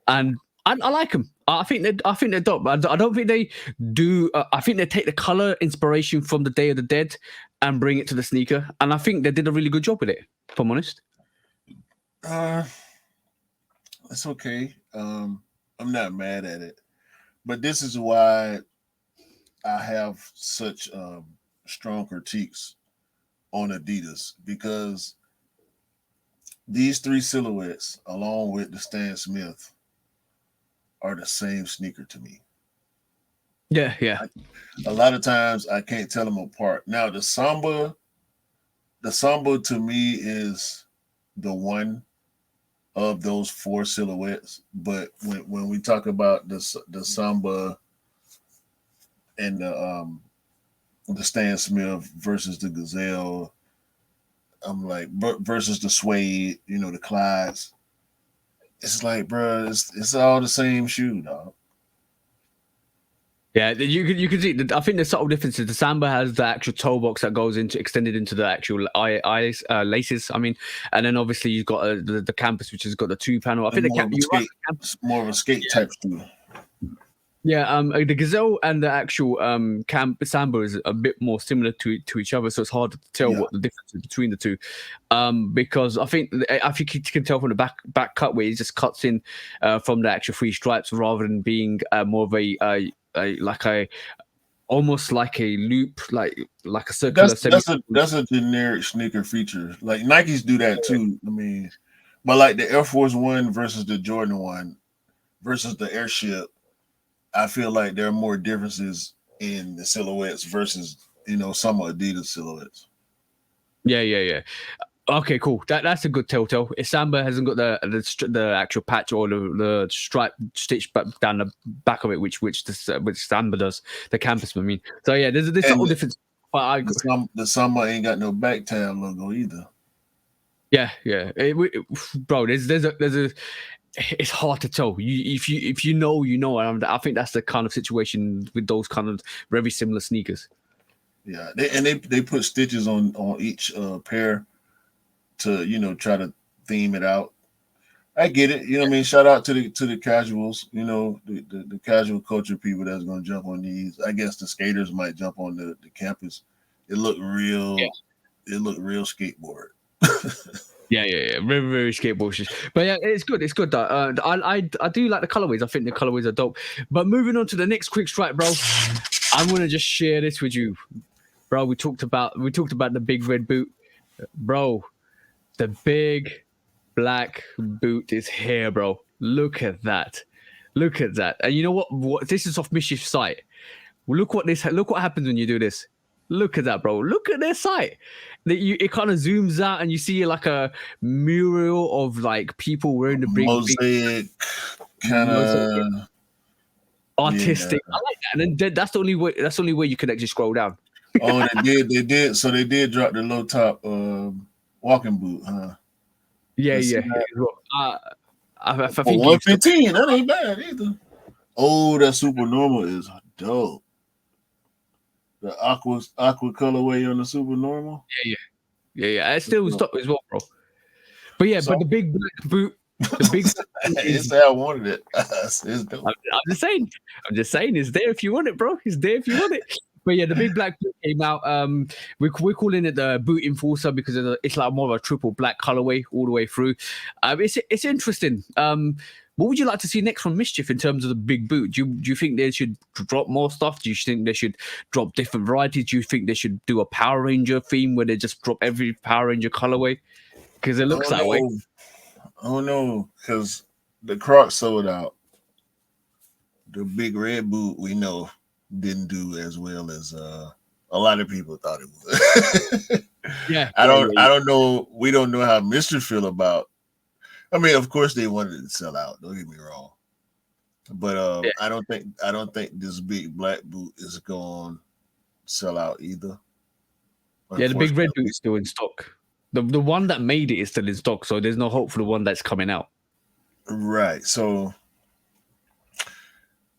And I like them. I think they're dope. I don't think they do. I think they take the color inspiration from the Day of the Dead and bring it to the sneaker. And I think they did a really good job with it. If I'm honest. It's okay. I'm not mad at it, but this is why I have such strong critiques on Adidas, because these three silhouettes, along with the Stan Smith, are the same sneaker to me. Yeah. A lot of times I can't tell them apart. Now the Samba to me is the one of those four silhouettes. But when we talk about the Samba and the Stan Smith versus the Gazelle, I'm like versus the suede, the Clydes. It's like, bro, it's all the same shoe, dog. Yeah, you can see. I think the subtle difference is the Samba has the actual toe box that goes extended into the actual laces. I mean, and then obviously you've got the campus, which has got the two panel. I think it's more of a skate type shoe. Yeah, the Gazelle and the actual Samba is a bit more similar to each other, so it's hard to tell what the difference is between the two. Because I think you can tell from the back cut where it just cuts in from the actual three stripes rather than being more of a almost like a loop, like a circular. That's a generic sneaker feature. Like Nikes do that too. I mean, but like the Air Force One versus the Jordan One versus the Airship, I feel like there are more differences in the silhouettes versus some Adidas silhouettes. Yeah. Okay, cool. That's a good telltale. If Samba hasn't got the actual patch or the stripe stitched down the back of it, which Samba does, the campus. I mean, so yeah, there's subtle difference. But the Samba ain't got no back tab logo either. Yeah. Bro, there's a. It's hard to tell. If you know, and I think that's the kind of situation with those kind of very similar sneakers. Yeah, they put stitches on each pair to try to theme it out. I get it. What I mean? Shout out to the casuals. The casual culture people that's gonna jump on these. I guess the skaters might jump on the campus. It looked real. Yeah. It looked real skateboard. Yeah, very, very skateboardish. But yeah, it's good. It's good. I do like the colorways. I think the colorways are dope. But moving on to the next quick strike, bro. I'm gonna just share this with you, bro. We talked about the big red boot, bro. The big black boot is here, bro. Look at that. And you know what? This is off Mischief's site. Look what happens when you do this. Look at that, bro. Look at their site. It kind of zooms out and you see like a mural of like people wearing the mosaic kind of artistic. Yeah. I like that. And then that's the only way you can actually scroll down. Oh, they did. So they did drop the low top walking boot, huh? Yeah. I think 115. That ain't bad either. Oh, that super normal is dope. The aqua colorway on the super normal. Yeah. It's still stuck as well, bro. But yeah, but the big black boot, it's how I wanted it. It's dope. I'm just saying, it's there if you want it, bro. It's there if you want it. But yeah, the big black boot came out. We're calling it the boot enforcer because it's like more of a triple black colorway all the way through. It's interesting. What would you like to see next from Mischief in terms of the big boot? Do you think they should drop more stuff? Do you think they should drop different varieties? Do you think they should do a Power Ranger theme where they just drop every Power Ranger colorway? Because it looks that way. don't know because the Crocs sold out. The big red boot we know didn't do as well as a lot of people thought it would. Yeah, I yeah, don't yeah, I don't know. We don't know how Mischief feel about. I mean, of course they wanted it to sell out. Don't get me wrong, but yeah. I don't think this big black boot is going to sell out either. Yeah, the big red boot Unfortunately, is still in stock. The one that made it is still in stock, so there's no hope for the one that's coming out. right. So,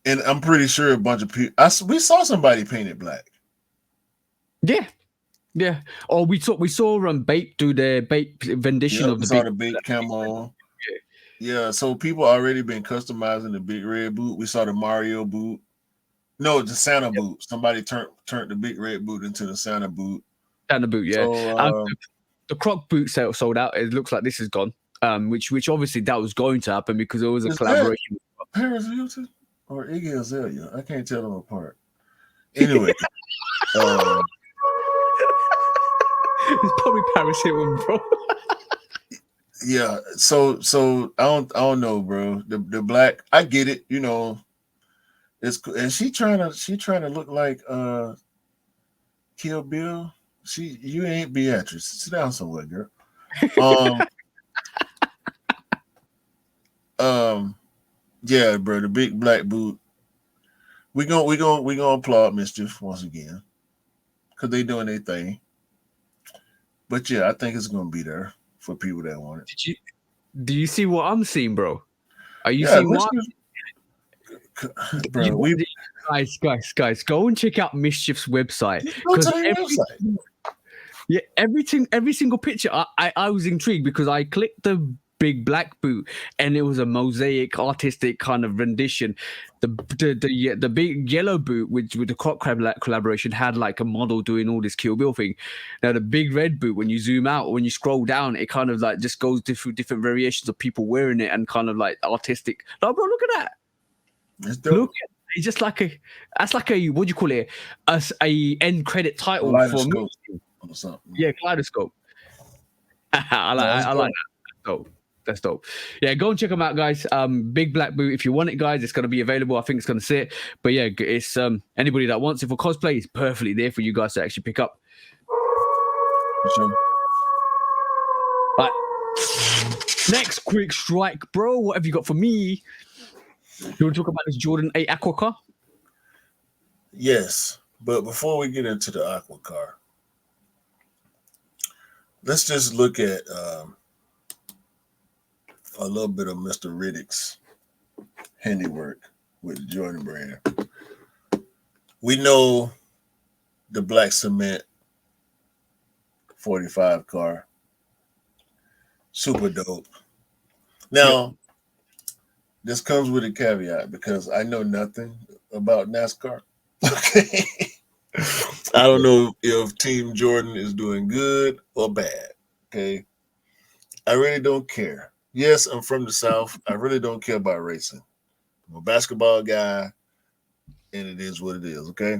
and I'm pretty sure a bunch of people. We saw somebody painted black. Yeah, yeah. Or we saw Bape do their Bape rendition Yep, of we the saw big. the big camo. Yeah, so people already been customizing the big red boot. We saw the Mario boot. No, the Santa Yep, boot. Somebody turned the big red boot into the Santa boot. down the boot. Yeah, So the Croc boot sold out. It looks like this is gone. Which obviously that was going to happen because it was a is that collaboration. Paris Hilton or Iggy Azalea? I can't tell them apart. Anyway, um, It's probably Paris Hilton, bro. yeah. So I don't know, bro. The black, I get it. You know, and she trying to look like Kill Bill. You ain't Beatrice. Sit down somewhere, girl. Um yeah, bro. The big black boot. We gonna applaud Mischief once again because they doing their thing. But yeah, I think it's gonna be there for people that want it. Do you see what I'm seeing, bro? Are you Yeah, seeing what? Mischief, You, bro. We guys, go and check out Mischief's website just go to because their website. every single picture, I was intrigued because I clicked the big black boot and it was a mosaic, artistic kind of rendition. The big yellow boot, which with the Croc collaboration, had like a model doing all this Kill Bill thing. Now the big red boot, when you zoom out, when you scroll down, it kind of like just goes through different variations of people wearing it and kind of like artistic. Oh, bro, look at that! It's dope. Look, it's just like that's like a what do you call it? A end credit title for me. Kaleidoscope or something. Yeah, kaleidoscope. I No, it's like dope. that. That's dope. That's dope. Yeah, go and check them out, guys. Big Black Boot. If you want it, guys, it's gonna be available. I think it's gonna sit. But yeah, it's anybody that wants it for cosplay is perfectly there for you guys to actually pick up. For sure. Right. Next quick strike, bro. What have you got for me? You want to talk about this Jordan 8 Aqua car? Yes, but before we get into the aqua car, let's just look at a little bit of Mr. Riddick's handiwork with the Jordan brand. We know the black cement 45 car, super dope. Now, this comes with a caveat because I know nothing about NASCAR. Okay. I don't know if Team Jordan is doing good or bad. Okay. I really don't care. Yes, I'm from the South. I really don't care about racing. I'm a basketball guy, and it is what it is. Okay.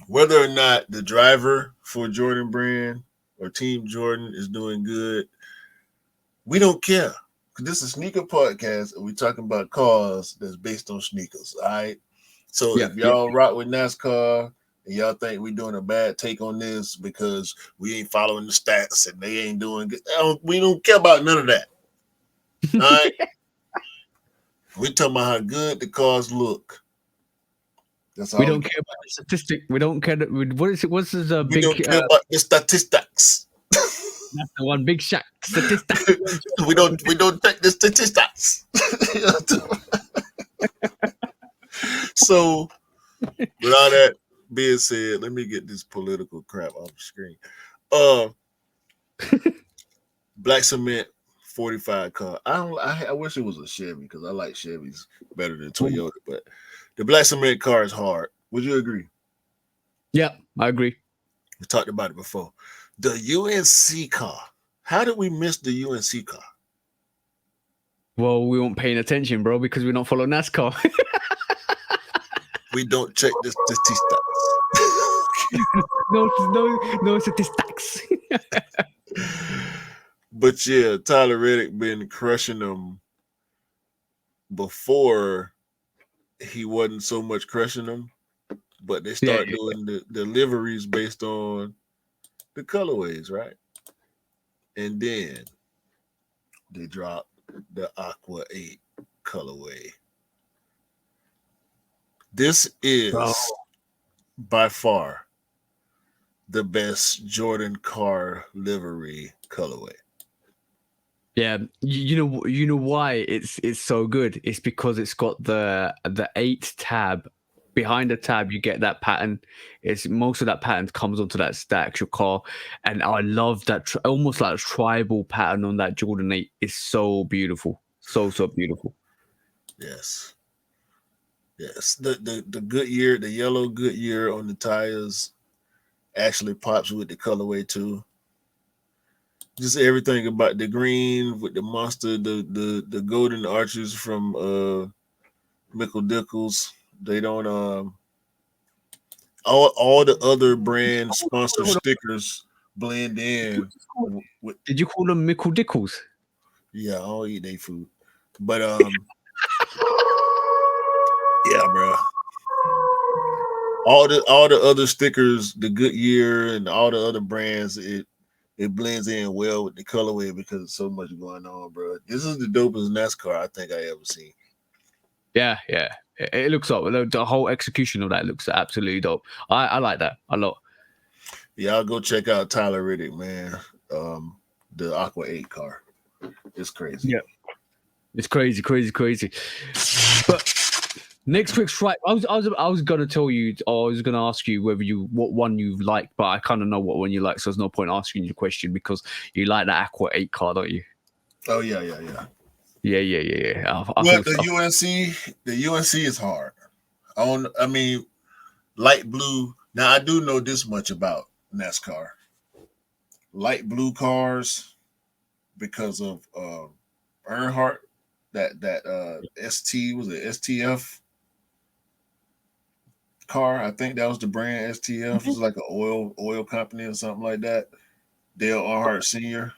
Whether or not the driver for Jordan brand or Team Jordan is doing good, we don't care. Because this is a sneaker podcast, and we're talking about cars that's based on sneakers. All right. So if y'all rock with NASCAR and y'all think we're doing a bad take on this because we ain't following the stats and they ain't doing good, we don't care about none of that. All right. We're talking about how good the cars look. That's all we don't care about the statistic. We don't care. What is it? What's this we big? don't care about the statistics. That's the one big shot. Statistic. we don't take the statistics. So, with all that being said, let me get this political crap off the screen. Black cement 45 car. I wish it was a Chevy because I like Chevys better than Toyota, but the black cement car is hard. Would you agree? Yeah, I agree. We talked about it before. The UNC car. How did we miss the UNC car? Well, we weren't paying attention, bro, because we don't follow NASCAR. We don't check the statistics. no statistics. But yeah, Tyler Reddick been crushing them before he wasn't so much crushing them, but they Yeah, start doing the liveries based on the colorways, right? And then they drop the Aqua 8 colorway. This bro. is by far the best Jordan car livery colorway. Yeah, you know why it's so good. It's because it's got the 8 tab. Behind the tab, you get that pattern. It's most of that pattern comes onto that actual car, and I love that almost like a tribal pattern on that Jordan 8. It's so beautiful, so beautiful. Yes. Yes. The Goodyear, the yellow Goodyear on the tires actually pops with the colorway too. Just everything about the green with the monster, the golden arches from Mickle Dickles. They don't all the other brand sponsor Hold on. stickers blend in with Did you call them Mickle Dickles? yeah, I don't eat their food. But yeah, bro. All the other stickers, the Goodyear and all the other brands, it blends in well with the colorway because there's so much going on, bro. This is the dopest NASCAR I think I ever seen. Yeah, yeah. It looks up. The whole execution of that looks absolutely dope. I like that a lot. Y'all go check out Tyler Riddick, man. The Aqua 8 car. It's crazy. Yeah, it's crazy. But next quick strike. I was gonna tell you, or I was gonna ask you whether what one you like, but I kind of know what one you like, so there's no point asking you the question because you like the Aqua 8 car, don't you? Oh yeah. Yeah. I Well, thought so. The UNC is hard. I mean, light blue. Now I do know this much about NASCAR. Light blue cars because of Earnhardt. That ST was it STF car? I think that was the brand STF. It was like an oil company or something like that. Dale Earnhardt Sr.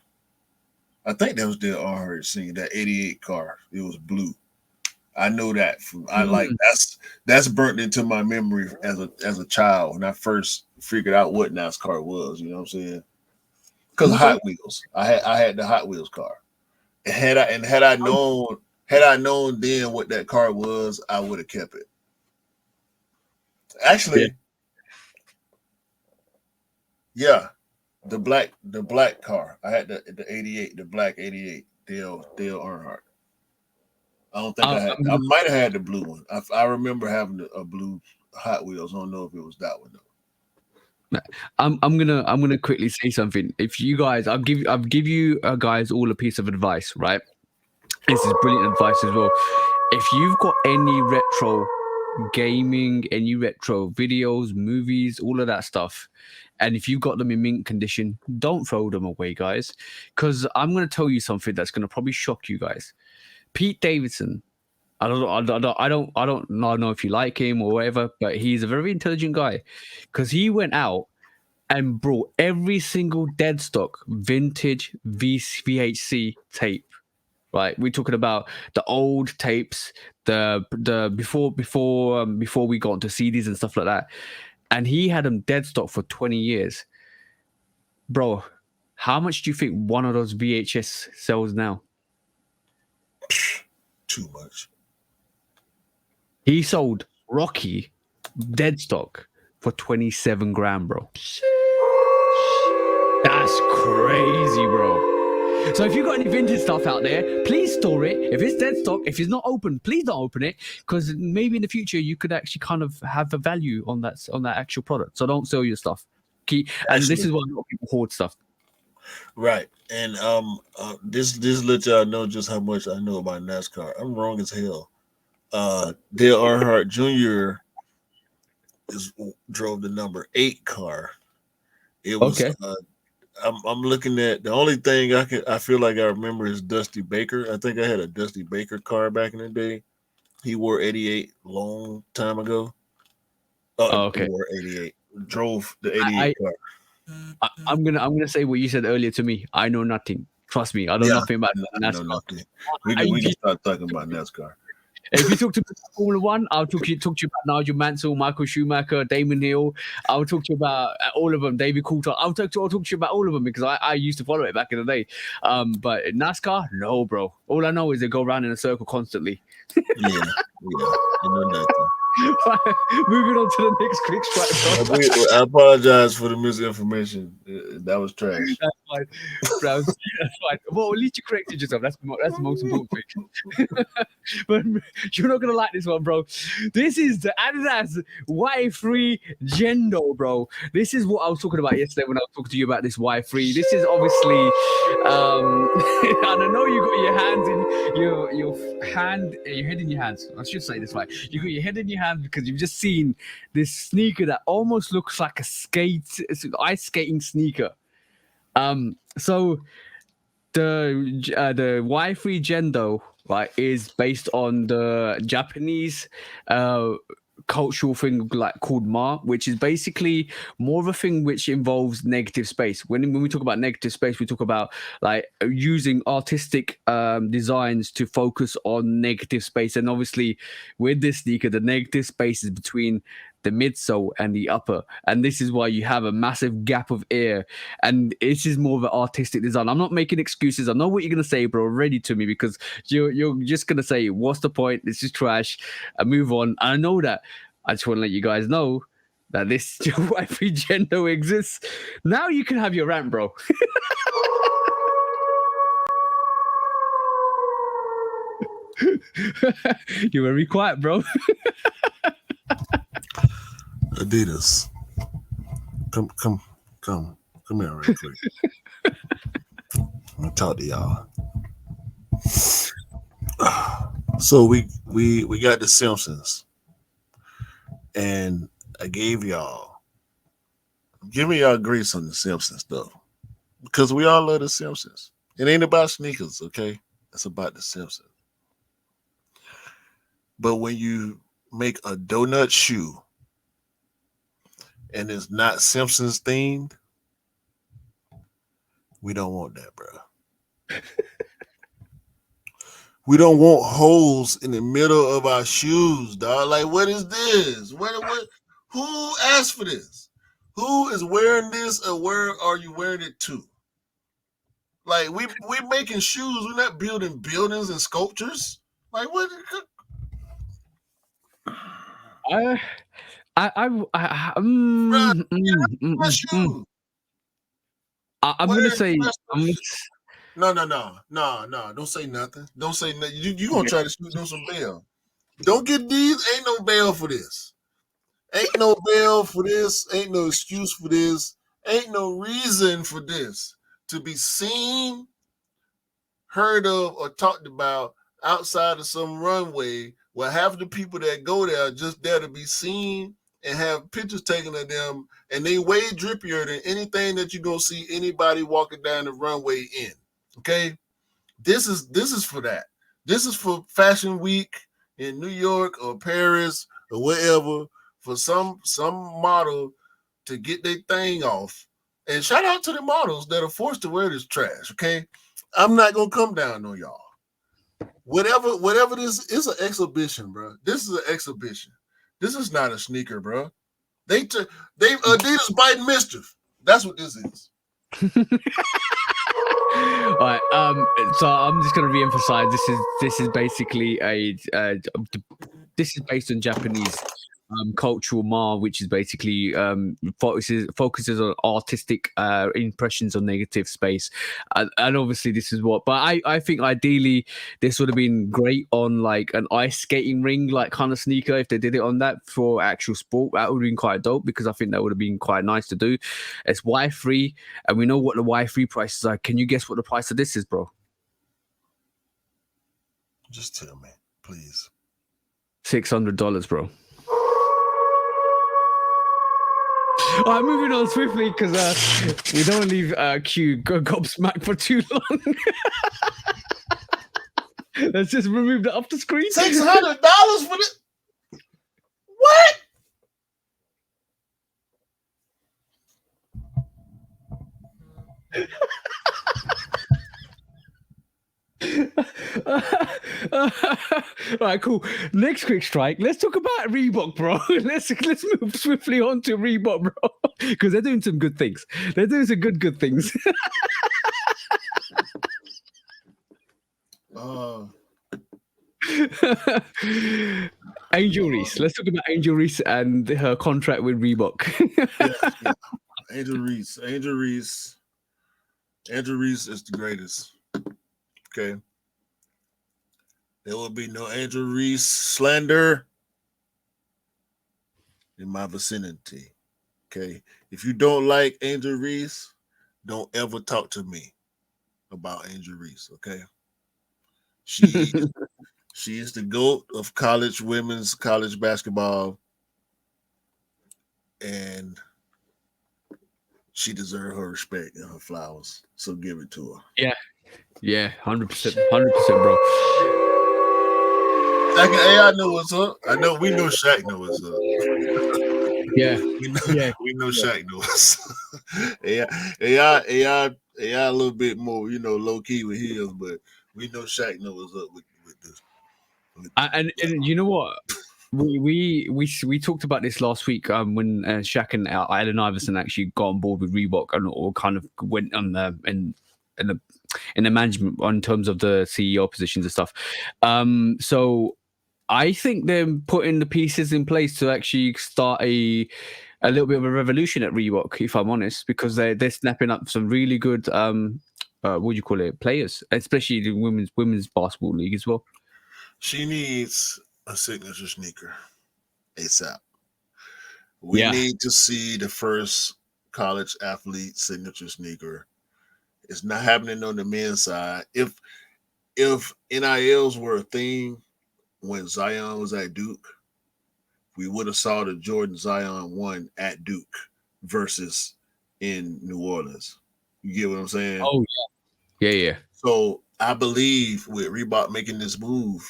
I think that was Dale Earnhardt Sr. That '88 car. It was blue. I know that from I like Mm. that's burnt into my memory as a child when I first figured out what NASCAR was. You know what I'm saying? Because Hot Wheels, I had the Hot Wheels car. And had I known then what that car was, I would have kept it. Yeah. Actually, yeah, the black car. I had the '88, the black '88 Dale Earnhardt. I don't think I had. I'm I gonna might have had the blue one. I remember having a blue Hot Wheels. I don't know if it was that one though. I'm gonna quickly say something. If you guys, I'll give you guys all a piece of advice, right? This is brilliant advice as well. If you've got any retro gaming, any retro videos, movies, all of that stuff, and if you've got them in mint condition, don't throw them away, guys. Because I'm gonna tell you something that's gonna probably shock you guys. Pete Davidson. I don't know if you like him or whatever, but he's a very intelligent guy because he went out and brought every single dead stock vintage VHC tape. Right, we're talking about the old tapes, the before we got into CDs and stuff like that, and he had them dead stock for 20 years, bro. How much do you think one of those VHS sells now? Too much. He sold Rocky dead stock for 27 grand, bro. That's crazy, bro. So if you've got any vintage stuff out there, please store it. If it's dead stock, if it's not open, please don't open it because maybe in the future you could actually kind of have a value on that actual product. So don't sell your stuff. And this Actually, is why a lot of people hoard stuff. right. And this let y'all know just how much I know about NASCAR. I'm wrong as hell. Dale Earnhardt Jr. Drove the number 8 car. It was Okay. I'm looking at the only thing I feel like I remember is Dusty Baker. I think I had a Dusty Baker car back in the day. He wore 88 long time ago. Okay. Wore 88. Drove the I, 88 car. I'm gonna say what you said earlier to me. I know nothing. Trust me, I know Yeah, nothing about no, NASCAR. nothing. We can start talking about NASCAR. If you talk to me about Formula One, I'll talk to you about Nigel Mansell, Michael Schumacher, Damon Hill. I'll talk to you about all of them. David Coulthard. I'll talk to you about all of them because I used to follow it back in the day. But NASCAR, no, bro. All I know is they go around in a circle constantly. Yeah, I know nothing. Moving on to the next quick strike, bro. I apologize for the misinformation. That was trash. That's fine. Bro, that's fine. Well, at least you corrected yourself. That's the most important thing. But you're not gonna like this one, bro. This is the Adidas Y3 Gendo, bro. This is what I was talking about yesterday when I was talking to you about this Y3. This is obviously, and I know you got your hands in your head in your hands. I should say this right. You got your head in your hands because you've just seen this sneaker that almost looks like it's an ice skating sneaker. So the Y3 Gendo, right, is based on the Japanese cultural thing like called Ma, which is basically more of a thing which involves negative space. When we talk about negative space, we talk about like using artistic designs to focus on negative space. And obviously with this sneaker, the negative space is between the midsole and the upper, and this is why you have a massive gap of air, and this is more of an artistic design. I'm not making excuses. I know what you're gonna say, bro, already to me, because you're just gonna say, what's the point, this is trash, and move on. I know that. I just want to let you guys know that this Y3 Gendo exists. Now you can have your rant, bro. You're very quiet, bro. Adidas, come here real quick. I'm gonna talk to y'all. So we got the Simpsons, and I gave y'all, give me y'all grace on the Simpsons stuff, because we all love the Simpsons. It ain't about sneakers, okay? It's about the Simpsons. But when you make a donut shoe and it's not Simpsons themed, we don't want that, bro. We don't want holes in the middle of our shoes, dog. Like, what is this? What? Who asked for this? Who is wearing this, or where are you wearing it to? Like, we making shoes. We're not building buildings and sculptures. Like, what? I Bruh, my shoe. I'm gonna say No. Don't say nothing. Don't say nothing. You gonna try to shoot them some bail. Don't get these. Ain't no bail for this. Ain't no bail for this. Ain't no excuse for this. Ain't no reason for this to be seen, heard of, or talked about outside of some runway where half the people that go there are just there to be seen and have pictures taken of them, and they way drippier than anything that you're gonna see anybody walking down the runway in. Okay? This is for that. This is for Fashion Week in New York or Paris or wherever, for some model to get their thing off. And shout out to the models that are forced to wear this trash. Okay, I'm not gonna come down on y'all. Whatever this is, an exhibition, bro. This is an exhibition. This is not a sneaker, bro. They Adidas biting mischief. That's what this is. All right. So I'm just gonna re-emphasize. This is basically this is based on Japanese cultural ma, which is basically focuses on artistic impressions on negative space, and obviously this is what. But I think ideally this would have been great on like an ice skating ring like kind of sneaker if they did it on that for actual sport. That would have been quite dope, because I think that would have been quite nice to do. It's Y3, and we know what the Y3 prices are. Can you guess what the price of this is, bro? Just tell me, please. $600, bro. All right, moving on swiftly, because we don't leave Q gobsmacked for too long. Let's just remove that off the screen. $600 for this? What? All right, cool. Next quick strike. Let's talk about Reebok, bro. Let's move swiftly on to Reebok, bro, because they're doing some good things. They're doing some good things. Angel Reese. Let's talk about Angel Reese and her contract with Reebok. Yeah. Angel Reese is the greatest. Okay. There will be no Angel Reese slander in my vicinity. Okay. If you don't like Angel Reese, don't ever talk to me about Angel Reese. Okay. She is the GOAT of women's college basketball, and she deserves her respect and her flowers. So give it to her. Yeah, 100%, 100%, bro. Hey, I know what's up. We know Shaq know what's up. Yeah, we know Shaq knows. AI a little bit more, low key with his, but we know Shaq knows what's up with this. And you know what? We talked about this last week when Shaq and Allen Iverson actually got on board with Reebok and all kind of went on in the management in terms of the CEO positions and stuff. So I think they're putting the pieces in place to actually start a little bit of a revolution at Reebok, if I'm honest, because they're snapping up some really good what do you call it, players, especially the women's basketball league as well. She needs a signature sneaker ASAP. We need to see the first college athlete signature sneaker. It's not happening on the men's side. If NILs were a thing when Zion was at Duke, we would have saw the Jordan Zion 1 at Duke versus in New Orleans. You get what I'm saying? Oh yeah. So I believe with Reebok making this move,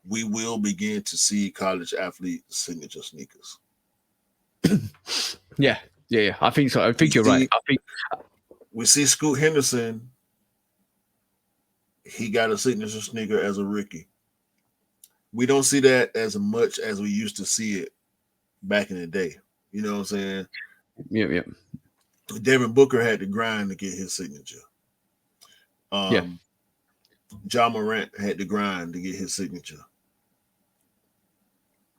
we will begin to see college athlete signature sneakers. Yeah. I think so. I think you're right. I think we see Scoot Henderson. He got a signature sneaker as a rookie. We don't see that as much as we used to see it back in the day. You know what I'm saying? Yeah. Devin Booker had to grind to get his signature. Ja Morant had to grind to get his signature.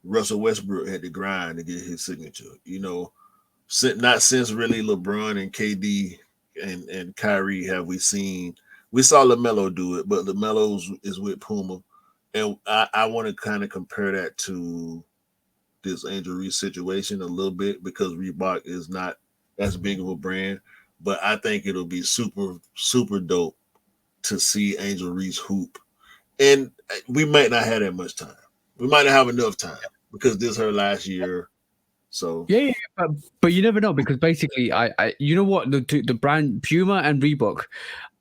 Russell Westbrook had to grind to get his signature. Not since really LeBron and KD and Kyrie have we seen. We saw LaMelo do it, but LaMelo is with Puma. And I want to kind of compare that to this Angel Reese situation a little bit because Reebok is not as big of a brand. But I think it'll be super, super dope to see Angel Reese hoop. And we might not have that much time. We might not have enough time because this is her last year. So yeah, but you never know because basically, I you know what, the brand Puma and Reebok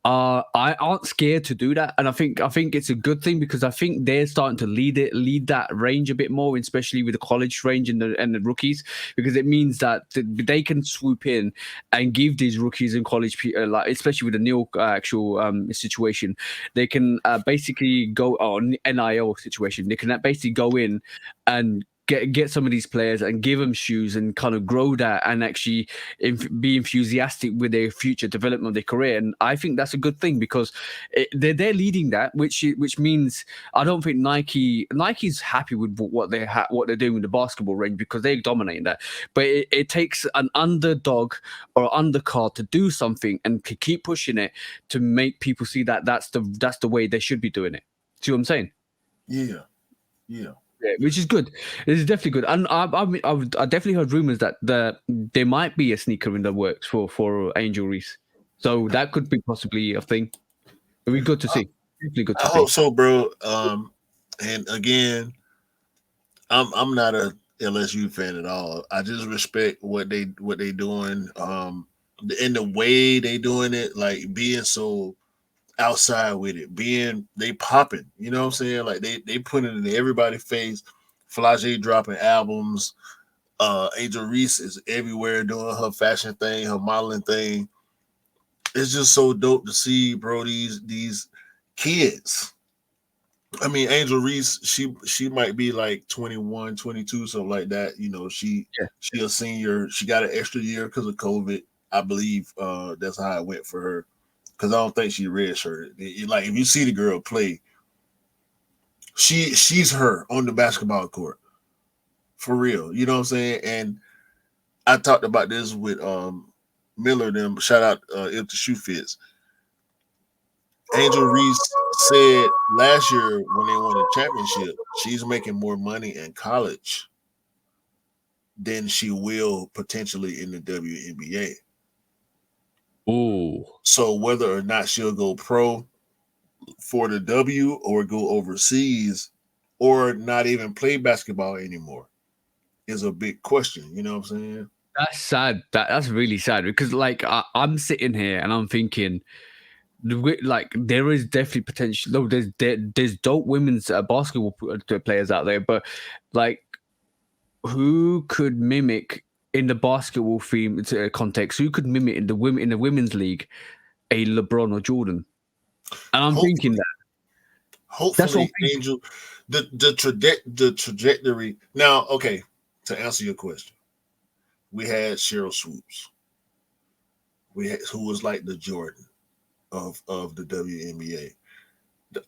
I aren't scared to do that, and I think it's a good thing because I think they're starting to lead that range a bit more, especially with the college range and the rookies, because it means that they can swoop in and give these rookies in college, like especially with the new actual situation, they can basically go on NIL situation. They can basically go in and get some of these players and give them shoes and kind of grow that and actually be enthusiastic with their future development of their career. And I think that's a good thing because they're leading that, which means I don't think Nike's happy with what they're doing with the basketball range because they're dominating that. But it takes an underdog or undercard to do something and to keep pushing it to make people see that that's the way they should be doing it. See what I'm saying? Yeah. Yeah, which is good. It's definitely good. And I definitely heard rumors that there might be a sneaker in the works for Angel Reese. So that could be possibly a thing. It'd be good to see. Definitely good to I see. hope so, bro. And again, I'm not a LSU fan at all. I just respect what they doing. And the way they doing it, like being so outside with it, they popping. You know what I'm saying? Like they put it in everybody's face. Flage dropping albums. Angel Reese is everywhere doing her fashion thing, her modeling thing. It's just so dope to see, bro. These kids I mean, Angel Reese, she might be like 21, 22, something like that. You know, Yeah. she a senior. She got an extra year because of COVID. I believe that's how it went for her. Because I don't think she redshirted. Like if you see the girl play, she's her on the basketball court for real. You know what I'm saying? And I talked about this with Miller. Them shout out if the shoe fits. Angel Reese said last year when they won a championship, she's making more money in college than she will potentially in the WNBA. Oh, So whether or not she'll go pro for the W or go overseas or not even play basketball anymore is a big question. You know what I'm saying? that's sad. That's really sad because like I'm sitting here and I'm thinking, like there is definitely potential. No, there's dope women's basketball players out there, but like who could mimic in the basketball theme context? Who could mimic in the women's league a LeBron or Jordan? And I'm thinking Hopefully, that that's what I'm hopefully, thinking. Angel, the trajectory. Now, okay, to answer your question, we had Cheryl Swoops, who was like the Jordan of the WNBA,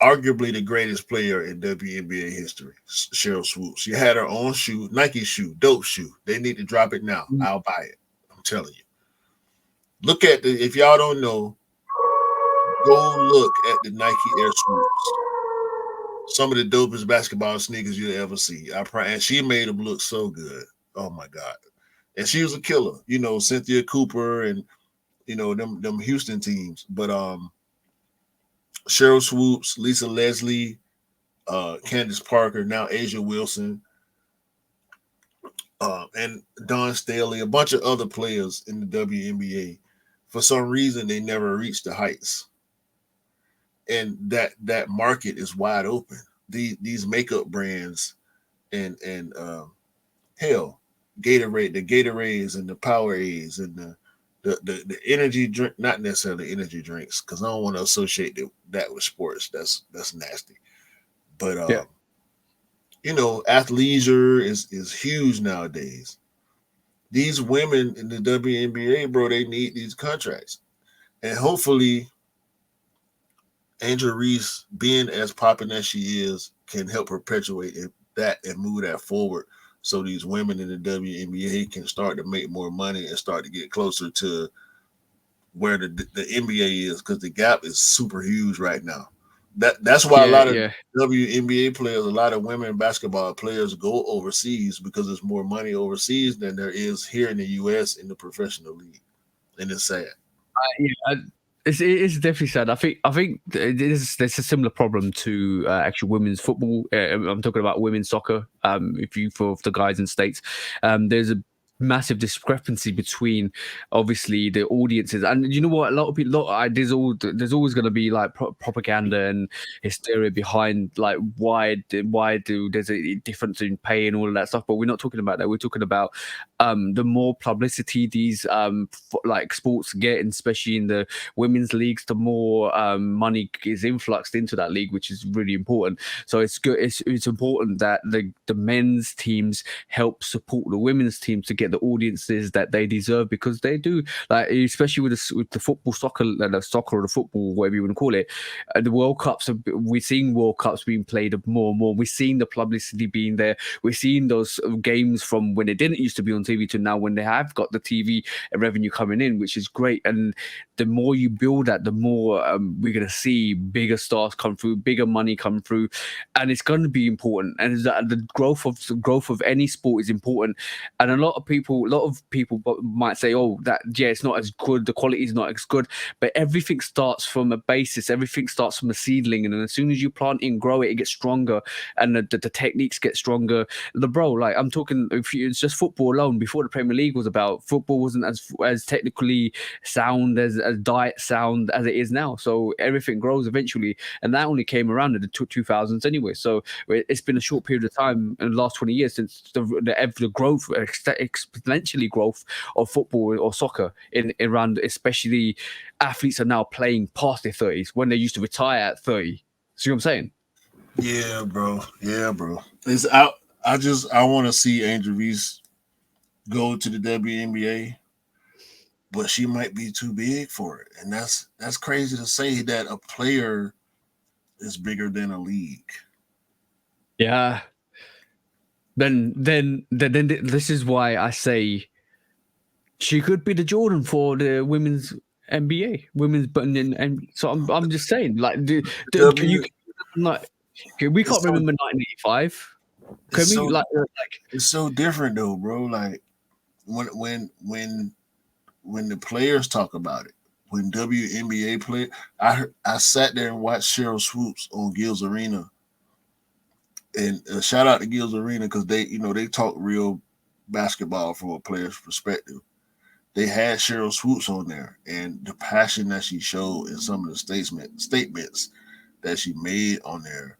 arguably the greatest player in WNBA history. Cheryl Swoops. She had her own shoe, Nike shoe, dope shoe. They need to drop it now. I'll buy it. I'm telling you. Look at the. If y'all don't know, go look at the Nike Air Swoops. Some of the dopest basketball sneakers you'll ever see. And she made them look so good. Oh my god! And she was a killer. You know, Cynthia Cooper and them Houston teams. But Cheryl Swoops, Lisa Leslie, Candace Parker, now Asia Wilson, and Don Staley, a bunch of other players in the WNBA. For some reason, they never reached the heights, and that market is wide open. These makeup brands and hell, Gatorade, the Gatorades and the Powerades and the energy drink, not necessarily energy drinks, because I don't want to associate that with sports. That's nasty. But Yeah. athleisure is huge nowadays. These women in the WNBA, bro, they need these contracts, and hopefully, Angel Reese, being as popping as she is, can help perpetuate that and move that forward. So these women in the WNBA can start to make more money and start to get closer to where the NBA is, because the gap is super huge right now. That's why a Yeah, lot of yeah. WNBA players, a lot of women basketball players go overseas because there's more money overseas than there is here in the US in the professional league. And it's sad. Yeah, it's definitely sad. I think there's a similar problem to actual women's football. I'm talking about women's soccer. If you for the guys in states, there's a massive discrepancy between obviously the audiences, and you know what, a lot of people there's always going to be like propaganda and hysteria behind like why do there's a difference in pay and all of that stuff, but we're not talking about that. We're talking about the more publicity these like sports get, and especially in the women's leagues, the more money is influxed into that league, which is really important. So it's good. It's important that the men's teams help support the women's teams to get the audiences that they deserve, because they do, like especially with the football, soccer or the football, whatever you want to call it. The World Cups, we're seeing World Cups being played more and more. We're seeing the publicity being there. We're seeing those games from when they didn't used to be on TV to now when they have got the TV revenue coming in, which is great. And the more you build that, the more we're going to see bigger stars come through, bigger money come through, and it's going to be important. And the growth of any sport is important. And a lot of people might say, "Oh, that it's not as good. The quality is not as good." But everything starts from a basis. Everything starts from a seedling, and then as soon as you plant and grow it, it gets stronger, and the techniques get stronger. Like I'm talking, if it's just football alone. Before the Premier League was about, football wasn't as technically sound as diet sound as it is now. So everything grows eventually, and that only came around in the 2000s anyway. So it's been a short period of time in the last 20 years since the growth, exponentially growth of football or soccer in around, especially athletes are now playing past their 30s when they used to retire at 30. See what I'm saying? Yeah, bro. Yeah, bro. It's out. I want to see Angel Reese go to the WNBA, but she might be too big for it, and that's crazy to say that a player is bigger than a league. Yeah. Then this is why I say she could be the Jordan for the women's NBA, women's button and so I'm just saying like you W. like we It's can't so remember 1985. it's Can we so like it's so different though, bro. Like when the players talk about it, when WNBA play, I sat there and watched Cheryl Swoops on Gil's Arena, and shout out to Gil's Arena because they talk real basketball from a player's perspective. They had Cheryl Swoops on there, and the passion that she showed in some of the statements that she made on there,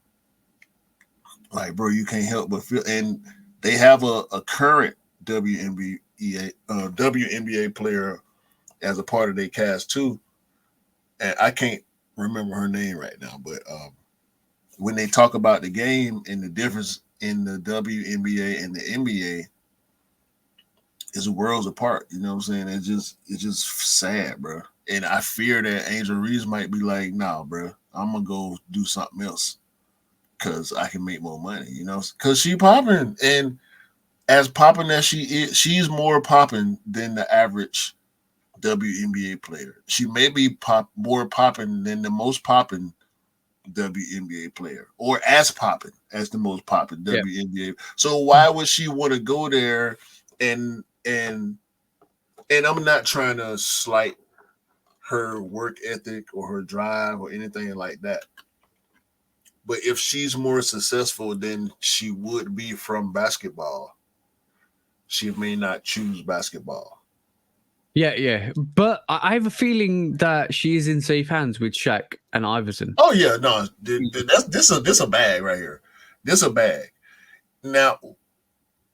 like bro, you can't help but feel. And they have a current WNBA player as a part of their cast too, and I can't remember her name right now, but when they talk about the game and the difference in the WNBA and the NBA is worlds apart. You know what I'm saying? It's just sad, bro. And I fear that Angel Reese might be like, nah, bro, I'm gonna go do something else because I can make more money. You know, because she popping, and as popping as she is, she's more popping than the average WNBA player. She may be more popping than the most popping WNBA player, or as popping as the most popping yeah. WNBA. So why would she want to go there and and I'm not trying to slight her work ethic or her drive or anything like that. But if she's more successful than she would be from basketball, she may not choose basketball. Yeah. But I have a feeling that she is in safe hands with Shaq and Iverson. Oh yeah, no, that's this a bag right here. This a bag. Now,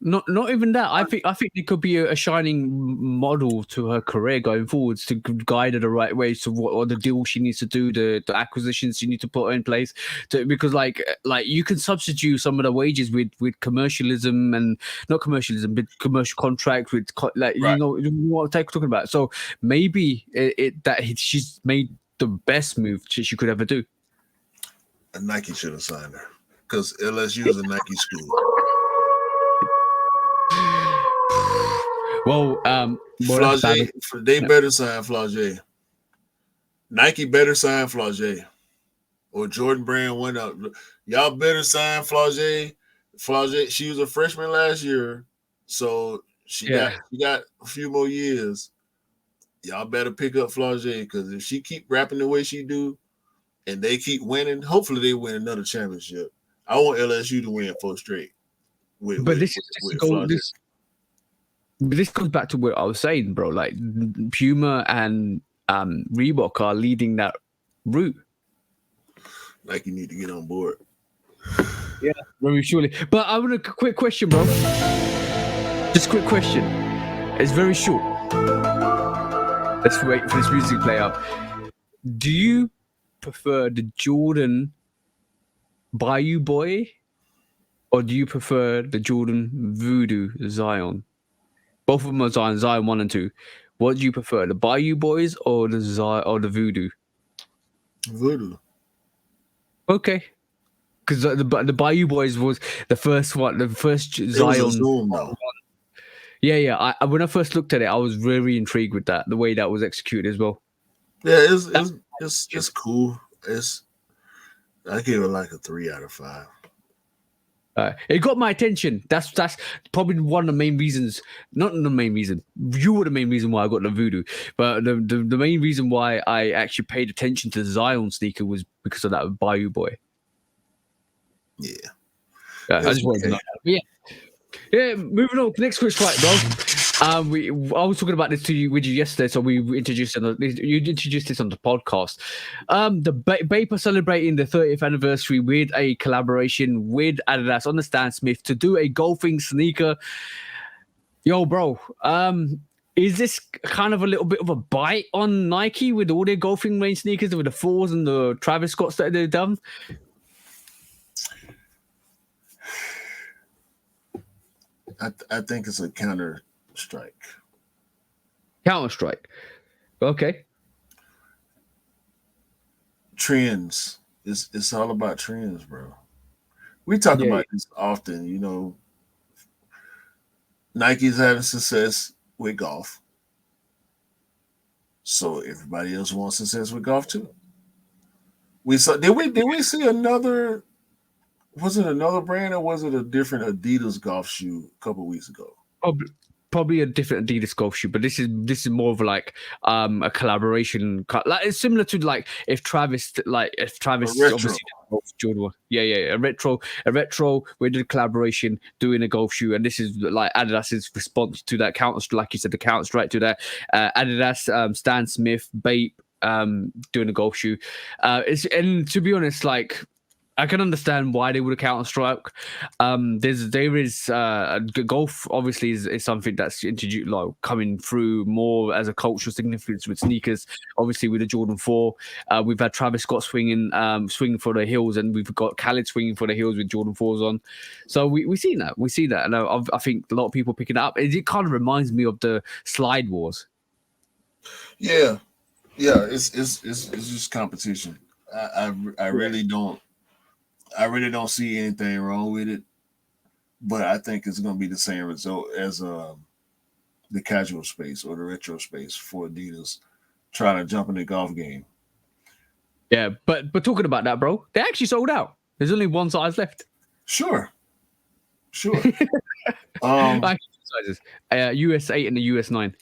Not even that. I think it could be a shining model to her career going forwards to guide her the right way to what or the deal she needs to do, the acquisitions she needs to put in place. Because like you can substitute some of the wages with commercialism and not commercialism, but commercial contract with like right, you know what I'm talking about. So maybe she's made the best move she could ever do. Nike should have signed her because LSU is a Nike school. Well, that's bad. Flage, they better sign Flage. Nike better sign Flage. Or Jordan Brand went up. Y'all better sign Flage. Flage, she was a freshman last year, so Yeah. she got a few more years. Y'all better pick up Flage because if she keep rapping the way she do, and they keep winning, hopefully they win another championship. I want LSU to win 4 straight with But with this is with, just with go Flage. this goes back to what I was saying, bro. Like Puma and Reebok are leading that route. Like you need to get on board. Yeah, very surely. But I want a quick question, bro. Just a quick question. It's very short. Let's wait for this music to play up. Do you prefer the Jordan Bayou Boy, or do you prefer the Jordan Voodoo Zion? Both of them are Zion 1 and 2. What do you prefer, the Bayou Boys or the Zion or the Voodoo? Voodoo. Okay, because the Bayou Boys was the first one, the first It was a Zion. Zoom though. Yeah. When I first looked at it, I was very intrigued with that, the way that was executed as well. Yeah, That- it's cool. I give it like a 3 out of 5. It got my attention. That's probably one of the main reasons. Not the main reason. You were the main reason why I got the Voodoo, but the main reason why I actually paid attention to the Zion sneaker was because of that Bayou Boy. Yeah. I just wanted to know. That. Yeah. Moving on. Next quiz fight, bro. I was talking about this with you yesterday, so we introduced it. You introduced this on the podcast. The Bape celebrating the 30th anniversary with a collaboration with Adidas on the Stan Smith to do a golfing sneaker. Yo, bro. Is this kind of a little bit of a bite on Nike with all their golfing range sneakers with the 4s and the Travis Scotts that they've done? I think it's a counter strike. Counter Strike. Okay. Trends. It's all about trends, bro. We talk Yeah. about this often. You know, Nike's having success with golf, so everybody else wants success with golf too. We saw. Did we see another? Was it another brand or was it a different Adidas golf shoe a couple weeks ago? Probably a different Adidas golf shoe, but this is more of like a collaboration. Like it's similar to like if A Travis retro. obviously did golf Jordan one. Yeah, a retro. We did a collaboration doing a golf shoe, and this is like Adidas's response to that counter, like you said, the counter strike to that. Adidas, Stan Smith, Bape, doing a golf shoe. And to be honest, like I can understand why they would have counter strike. Golf obviously is something that's introduced, like coming through more as a cultural significance with sneakers. Obviously with the Jordan 4, we've had Travis Scott swinging for the heels, and we've got Khaled swinging for the heels with Jordan 4s on. So we see that, and I think a lot of people picking it up. It kind of reminds me of the slide wars. Yeah, yeah. It's just competition. I really don't. I really don't see anything wrong with it, but I think it's going to be the same result as the casual space or the retro space for Adidas trying to jump in the golf game. Yeah, but talking about that, bro, they actually sold out. There's only one size left. Sure, sure. Um, Like sizes, US 8 and the US 9.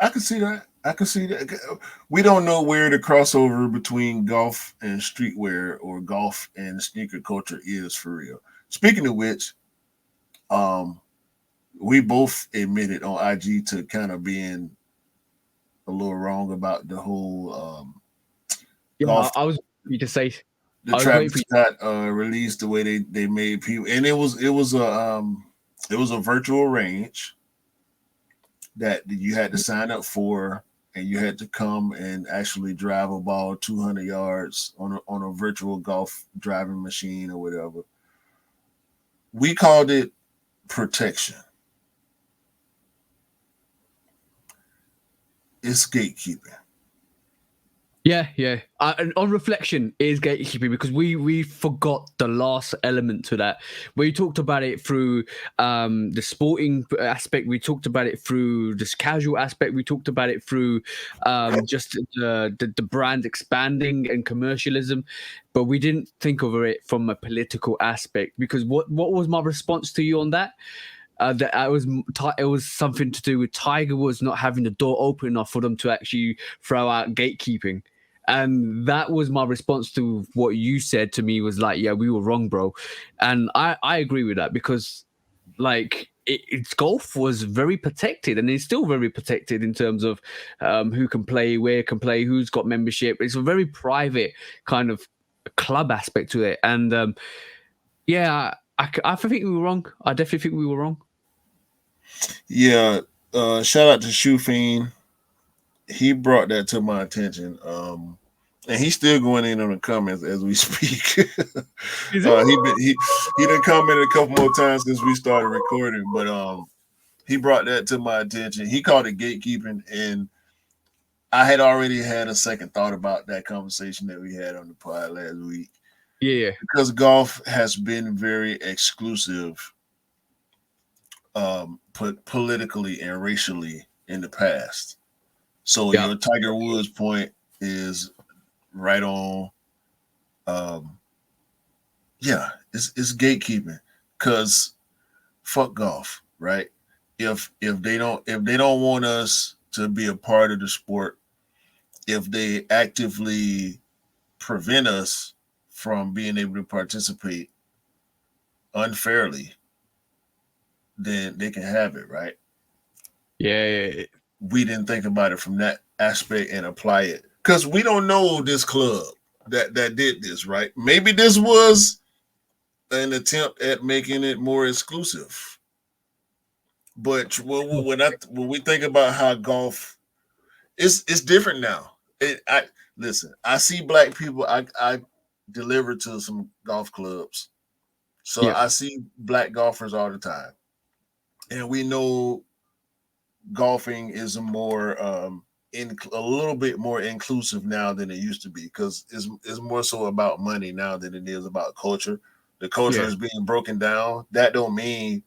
I can see that. I can see that. We don't know where the crossover between golf and streetwear or golf and sneaker culture is for real. Speaking of which, um, we both admitted on IG to kind of being a little wrong about the whole Yeah, golf. I was you to say The I was waiting Travis for you. Scott release, the way they made people, and it was a virtual range that you had to sign up for, and you had to come and actually drive a ball 200 yards on a virtual golf driving machine or whatever. We called it protection. It's gatekeeping. Yeah. And on reflection, it is gatekeeping because we forgot the last element to that. We talked about it through the sporting aspect. We talked about it through this casual aspect. We talked about it through just the brand expanding and commercialism, but we didn't think of it from a political aspect. Because what was my response to you on that? That it was something to do with Tiger Woods not having the door open enough for them to actually throw out gatekeeping. And that was my response to what you said to me was like, yeah, we were wrong, bro. And I agree with that because like it's golf was very protected and it's still very protected in terms of who can play, where can play, who's got membership. It's a very private kind of club aspect to it. And yeah, I think we were wrong. I definitely think we were wrong. Yeah. Shout out to Shoe Fiend. He brought that to my attention. And he's still going in on the comments as we speak. Is it? He done commented a couple more times since we started recording, but he brought that to my attention. He called it gatekeeping, and I had already had a second thought about that conversation that we had on the pod last week Yeah. because golf has been very exclusive, politically and racially in the past. So Yeah. your Tiger Woods point is right on. Um, yeah, it's gatekeeping because fuck golf, right? If they don't want us to be a part of the sport, if they actively prevent us from being able to participate unfairly, then they can have it, right? Yeah. We didn't think about it from that aspect and apply it because we don't know this club that did this, right? Maybe this was an attempt at making it more exclusive. But when we think about how golf, it's different now. I listen. I see black people. I delivered to some golf clubs. So Yeah. I see black golfers all the time. And we know golfing is a little bit more inclusive now than it used to be, because it's more so about money now than it is about culture. The culture Yeah. is being broken down. That don't mean,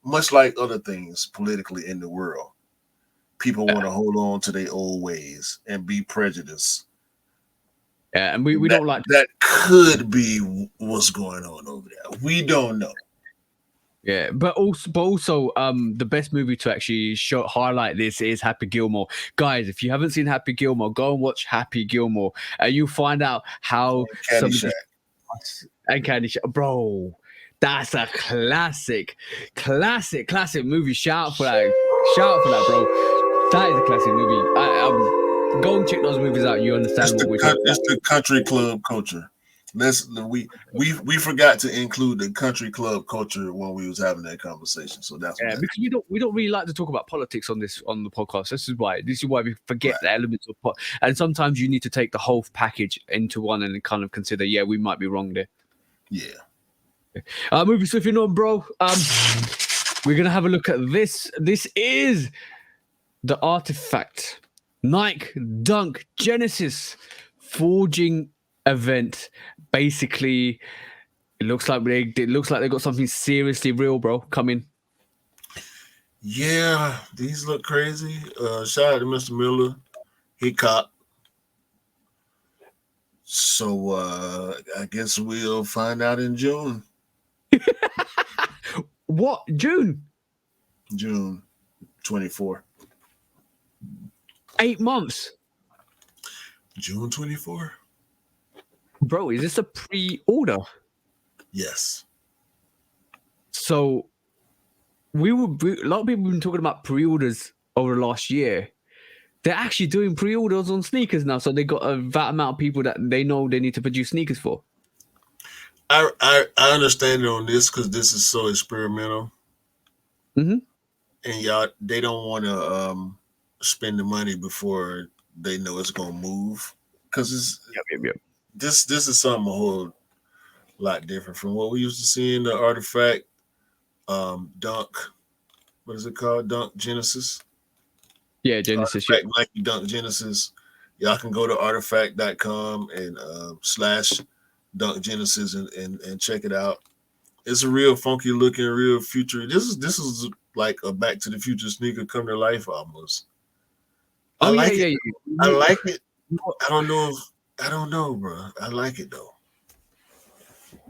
much like other things politically in the world, people want to hold on to their old ways and be prejudiced. Yeah, and we That don't like. that could be what's going on over there. We don't know. Yeah, but also, the best movie to actually highlight this is Happy Gilmore. Guys, if you haven't seen Happy Gilmore, go and watch Happy Gilmore, and you'll find out how some of Caddyshack. these and Candy bro. That's a classic movie. Shout out for that, bro. That is a classic movie. Go and check those movies out. You understand what we're talking about. It's the country club culture. We forgot to include the country club culture when we was having that conversation. So that's what Because we don't really like to talk about politics on the podcast. This is why we forget Right. the elements of and sometimes you need to take the whole package into one and kind of consider, we might be wrong there. Yeah. Movie stuff, bro. We're gonna have a look at this. This is the Artifact Nike Dunk Genesis forging event. Basically, it looks like they got something seriously real, bro, coming. Yeah, these look crazy. Shout out to Mr. Miller. He caught. So I guess we'll find out in June. What? June 24. 8 months. June 24? Bro, is this a pre-order? Yes. So a lot of people have been talking about pre-orders over the last year. They're actually doing pre-orders on sneakers now, so they got that amount of people that they know they need to produce sneakers for. I understand it on this because this is so experimental. Mm-hmm. And they don't want to spend the money before they know it's gonna move, because Yep. this is something a whole lot different from what we used to see in the Artifact Dunk. What is it called? Dunk Genesis. Yeah, Genesis. Artifact Nike Dunk Genesis. Y'all can go to artifact.com and slash Dunk Genesis and check it out. It's a real funky looking, real future. This is like a Back to the Future sneaker come to life almost. I like it. I don't know, bro. I like it though.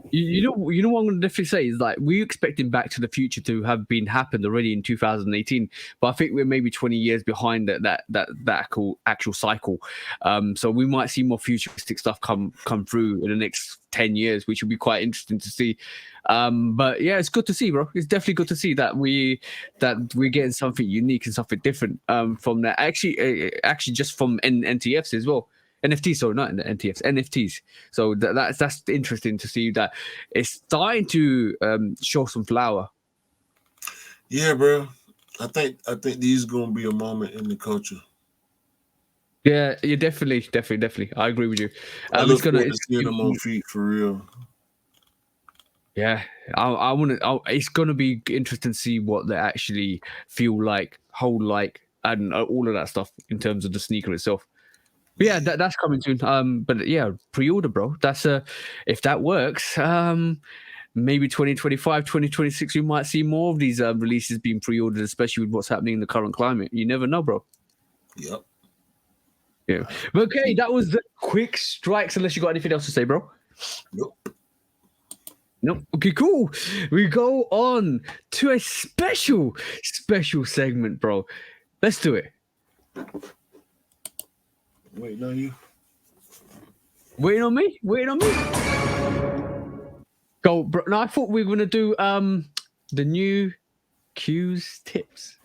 You know what I'm going to definitely say is, like, we're expecting Back to the Future to have happened already in 2018, but I think we're maybe 20 years behind that actual cycle. So we might see more futuristic stuff come through in the next 10 years, which will be quite interesting to see. But yeah, it's good to see, bro. It's definitely good to see that we're getting something unique and something different from that. Actually, just from NTFs as well. NFTs, sorry, not in the NTFs, NFTs. So that's interesting to see that it's starting to show some flower. Yeah, bro. I think these gonna be a moment in the culture. Yeah, definitely. I agree with you. I look forward to seeing them on feet for real. Yeah, I want to. It's gonna be interesting to see what they actually feel like, hold like, and all of that stuff in terms of the sneaker itself. But yeah, that's coming soon. But yeah, pre-order, bro. That's if that works, maybe 2025, 2026, we might see more of these releases being pre-ordered, especially with what's happening in the current climate. You never know, bro. Yep. Yeah. Okay, that was the quick strikes. Unless you got anything else to say, bro. Nope. Okay, cool. We go on to a special segment, bro. Let's do it. Waiting on you. Waiting on me? Go, bro. No, I thought we were gonna do the new Q's tips.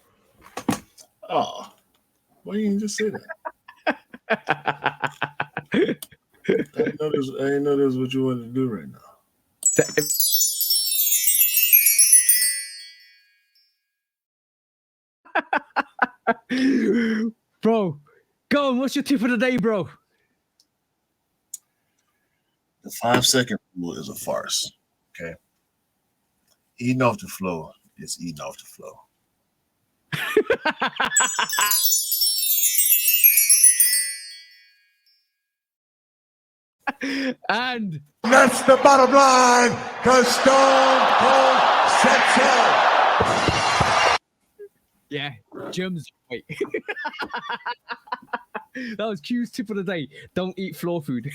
Oh, why you didn't just say that? I didn't know this was what you wanted to do right now. Bro, go on. What's your tip of the day, bro? The 5-second rule is a farce. Okay. Eating off the floor is eating off the floor. And that's the bottom line, because Stone Cold said so. Yeah, germs. Wait. That was Q's tip of the day. Don't eat floor food.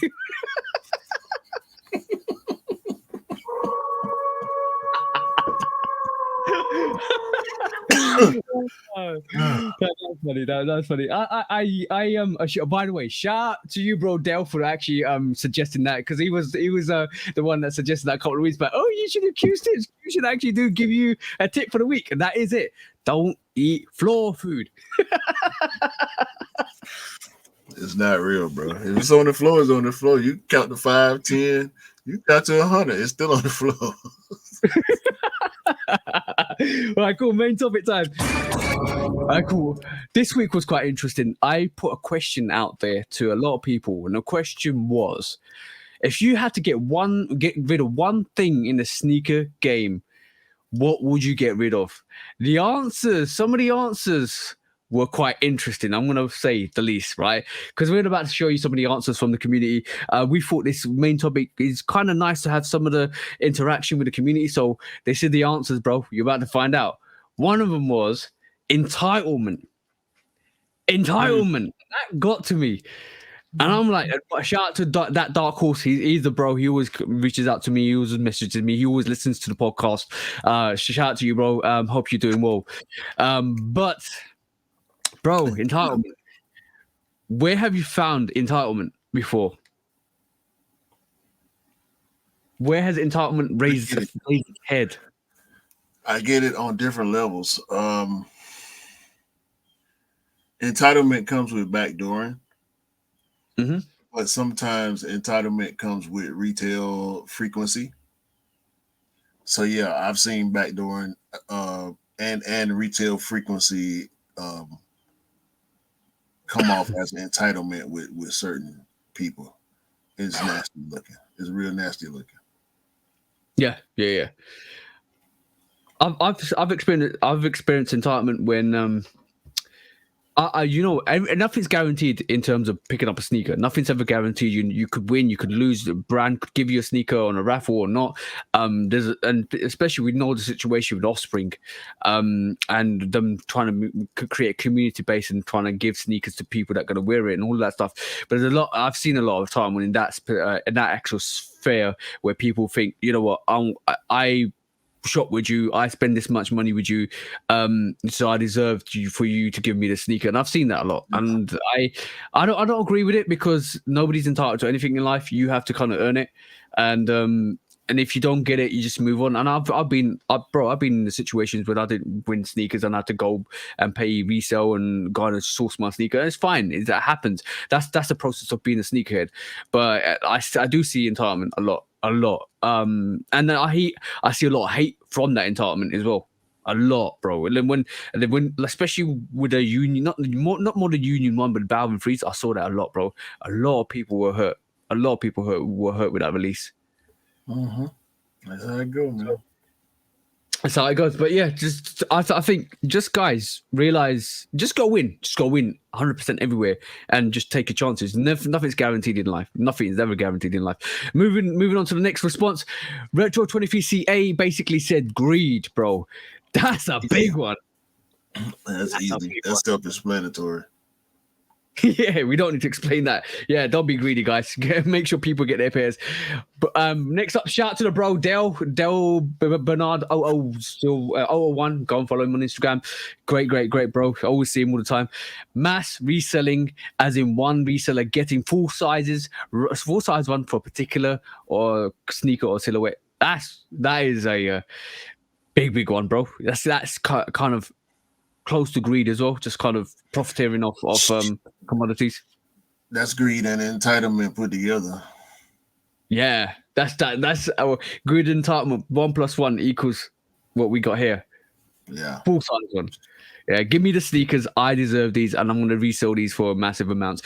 That's funny. That's funny. By the way, shout out to you, bro, Dale, for actually suggesting that, because he was the one that suggested that a couple of weeks back. Oh, you should have Q tips. You should actually give you a tip for the week, and that is it. Don't eat floor food. It's not real, bro. If it's on the floor, it's on the floor. You count to 5, 10, you count to 100. It's still on the floor. All right, cool. Main topic time. Cool. This week was quite interesting. I put a question out there to a lot of people, and the question was, if you had to get rid of one thing in the sneaker game, what would you get rid of? Some of the answers were quite interesting. I'm going to say the least, right? Because we're about to show you some of the answers from the community. We thought this main topic is kind of nice to have some of the interaction with the community. So this is the answers, bro. You're about to find out. One of them was entitlement. That got to me. And I'm like, shout out to that Dark Horse. He's the bro. He always reaches out to me. He always messages me. He always listens to the podcast. Shout out to you, bro. Hope you're doing well. But, bro, entitlement. Where have you found entitlement before? Where has entitlement raised its head? I get it on different levels. Entitlement comes with backdooring. Mm-hmm. But sometimes entitlement comes with retail frequency. So yeah, I've seen backdooring and retail frequency come off as an entitlement with certain people. It's nasty looking. It's real nasty looking. Yeah. I've experienced entitlement when nothing's guaranteed in terms of picking up a sneaker. Nothing's ever guaranteed. You could win, you could lose. The brand could give you a sneaker on a raffle or not. And especially we know the situation with Offspring, and them trying to create a community base and trying to give sneakers to people that are going to wear it and all that stuff. But there's a lot. I've seen a lot of time when in that actual sphere where people think, you know what, I shop with you, I spend this much money with you, so I deserve for you to give me the sneaker. And I've seen that a lot, and I don't agree with it, because nobody's entitled to anything in life. You have to kind of earn it, and if you don't get it, you just move on. And I've been in the situations where I didn't win sneakers and I had to go and pay resale and go and source my sneaker. And it's fine. That happens. That's the process of being a sneakerhead. But I do see entitlement a lot. And then I see a lot of hate from that entitlement as well. A lot, bro. And then when especially with a union, not more the union one, but Balvin Freeze, I saw that a lot, bro. A lot of people were hurt. A lot of people were hurt with that release. Mm-hmm. That's how it goes, man. That's how it goes. But yeah, I think guys realize, just go win 100% everywhere, and just take your chances. Nothing's guaranteed in life. Nothing is ever guaranteed in life. Moving on to the next response. Retro 23CA basically said greed, bro. That's a big one. That's easy. That's self-explanatory. Yeah, we don't need to explain that. Yeah, don't be greedy, guys. Make sure people get their pairs. But next up, shout out to the bro Dell Bernard 001. Go and follow him on Instagram. Great bro. I always see him all the time. Mass reselling, as in one reseller getting full size one for a particular or sneaker or silhouette. That is a big one, bro. That's kind of close to greed as well, just kind of profiteering off commodities. That's greed and entitlement put together. Yeah, that's our greed and entitlement. 1 + 1 = what we got here. Yeah. Full size one. Yeah, give me the sneakers. I deserve these, and I'm going to resell these for massive amounts.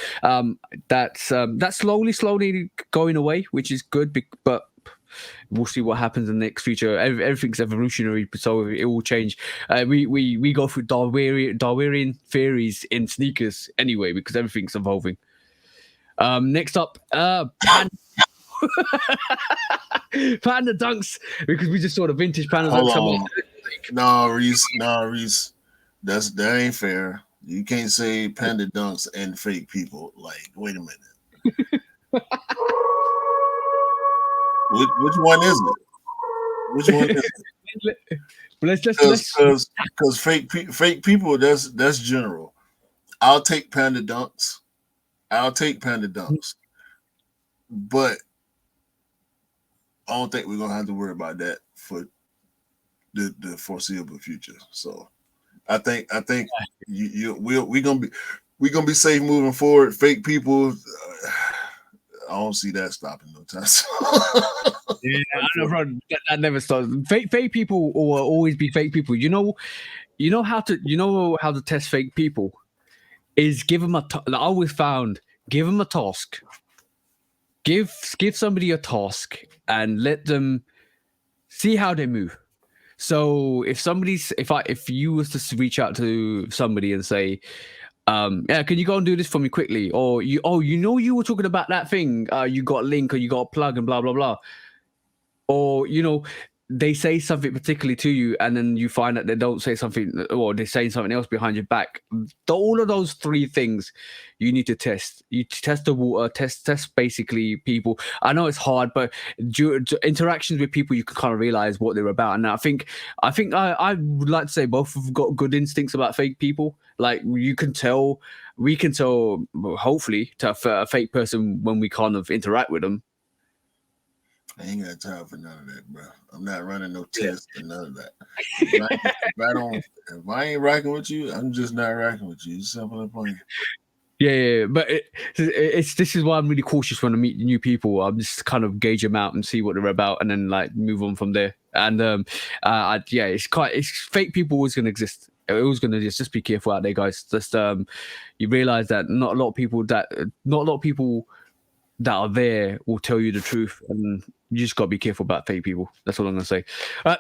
That's slowly going away, which is good. But we'll see what happens in the next future. Everything's evolutionary, so it will change. We go through Darwinian theories in sneakers anyway, because everything's evolving. Next up, Panda Dunks, because we just saw the vintage Panda Hold Dunks. on. No, Reese. That ain't fair. You can't say Panda Dunks and fake people. Like, wait a minute. Which one is it? Which one is it? Because fake people, that's general. I'll take Panda Dunks. But I don't think we're gonna have to worry about that for the foreseeable future. So I think we're gonna be safe moving forward. Fake people, I don't see that stopping no time. Yeah, I know, bro. That never stops. Fake people will always be fake people. You know how to test fake people is give them I always found, give them a task. Give somebody a task and let them see how they move. So if you was to reach out to somebody and say, yeah, can you go and do this for me quickly? Or you were talking about that thing, you got a link or you got a plug and blah blah blah. Or they say something particularly to you, and then you find that they don't say something, or they're saying something else behind your back. All of those three things you need to test. You test the water, test basically people. I know it's hard, but due to interactions with people, you can kind of realize what they're about. And I think I would like to say both have got good instincts about fake people. Like we can tell, hopefully, to a fake person when we kind of interact with them. I ain't got time for none of that, bro. I'm not running no tests or none of that. If I ain't rocking with you, I'm just not rocking with you. It's simple and plain. Yeah. But this is why I'm really cautious when I meet new people. I'm just kind of gauge them out and see what they're about, and then like move on from there. And it's fake people always gonna exist. It always gonna just be careful out there, guys. Just you realize that not a lot of people that are there will tell you the truth, and you just gotta be careful about fake people. That's all I'm gonna say.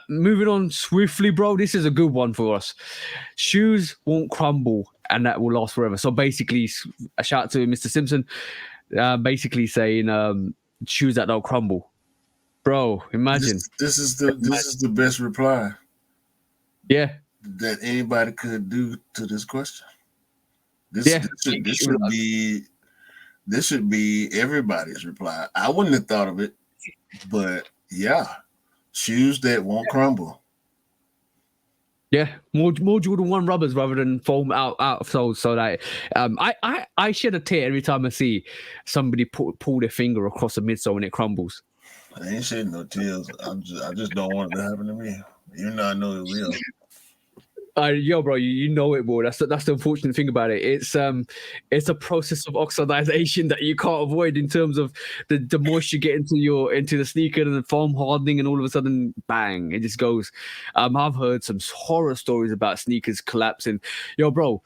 Moving on swiftly, bro. This is a good one for us. Shoes won't crumble, and that will last forever. So basically, a shout out to Mr. Simpson, basically saying shoes that don't crumble. Bro, imagine. This is the best reply. Yeah. That anybody could do to this question. This should be everybody's reply. I wouldn't have thought of it, but yeah, shoes that won't crumble. Yeah, more Jordan 1 rubbers rather than foam out of soles. So that I shed a tear every time I see somebody pull their finger across the midsole and it crumbles. I ain't shedding no tears. I just don't want it to happen to me. Even though I know it will. Yo, bro, you know it, bro. That's the unfortunate thing about it. It's a process of oxidization that you can't avoid in terms of the moisture getting into the sneaker and the foam hardening, and all of a sudden, bang, it just goes. I've heard some horror stories about sneakers collapsing. Yo, bro,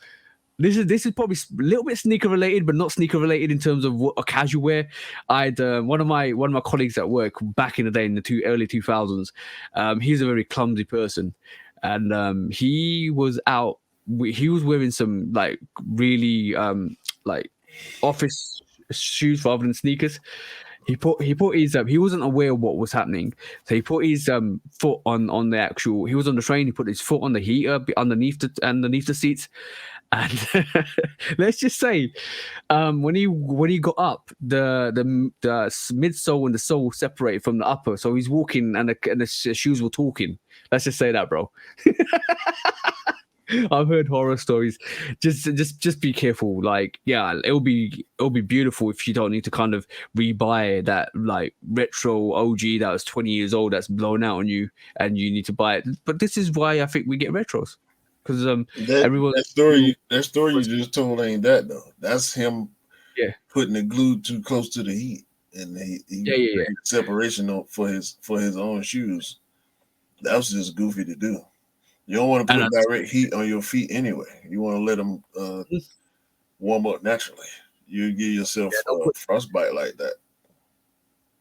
this is probably a little bit sneaker related, but not sneaker related in terms of a casual wear. I'd one of my colleagues at work back in the day in the early 2000s. He's a very clumsy person. And he was wearing some like really like office shoes rather than sneakers. He put his he wasn't aware of what was happening, so he put his foot on the actual. He was on the train. He put his foot on the heater underneath the seats, and let's just say, when he got up, the midsole and the sole separated from the upper, so he's walking and the shoes were talking. Let's just say that, bro. I've heard horror stories. Just be careful. Like, yeah, it'll be beautiful if you don't need to kind of rebuy that like retro OG that was 20 years old that's blown out on you, and you need to buy it. But this is why I think we get retros, because that story you just told ain't that though. That's him putting the glue too close to the heat, and he separation for his own shoes. That was just goofy to do. You don't want to And put direct heat on your feet anyway. You want to let them warm up naturally. You give yourself frostbite like that.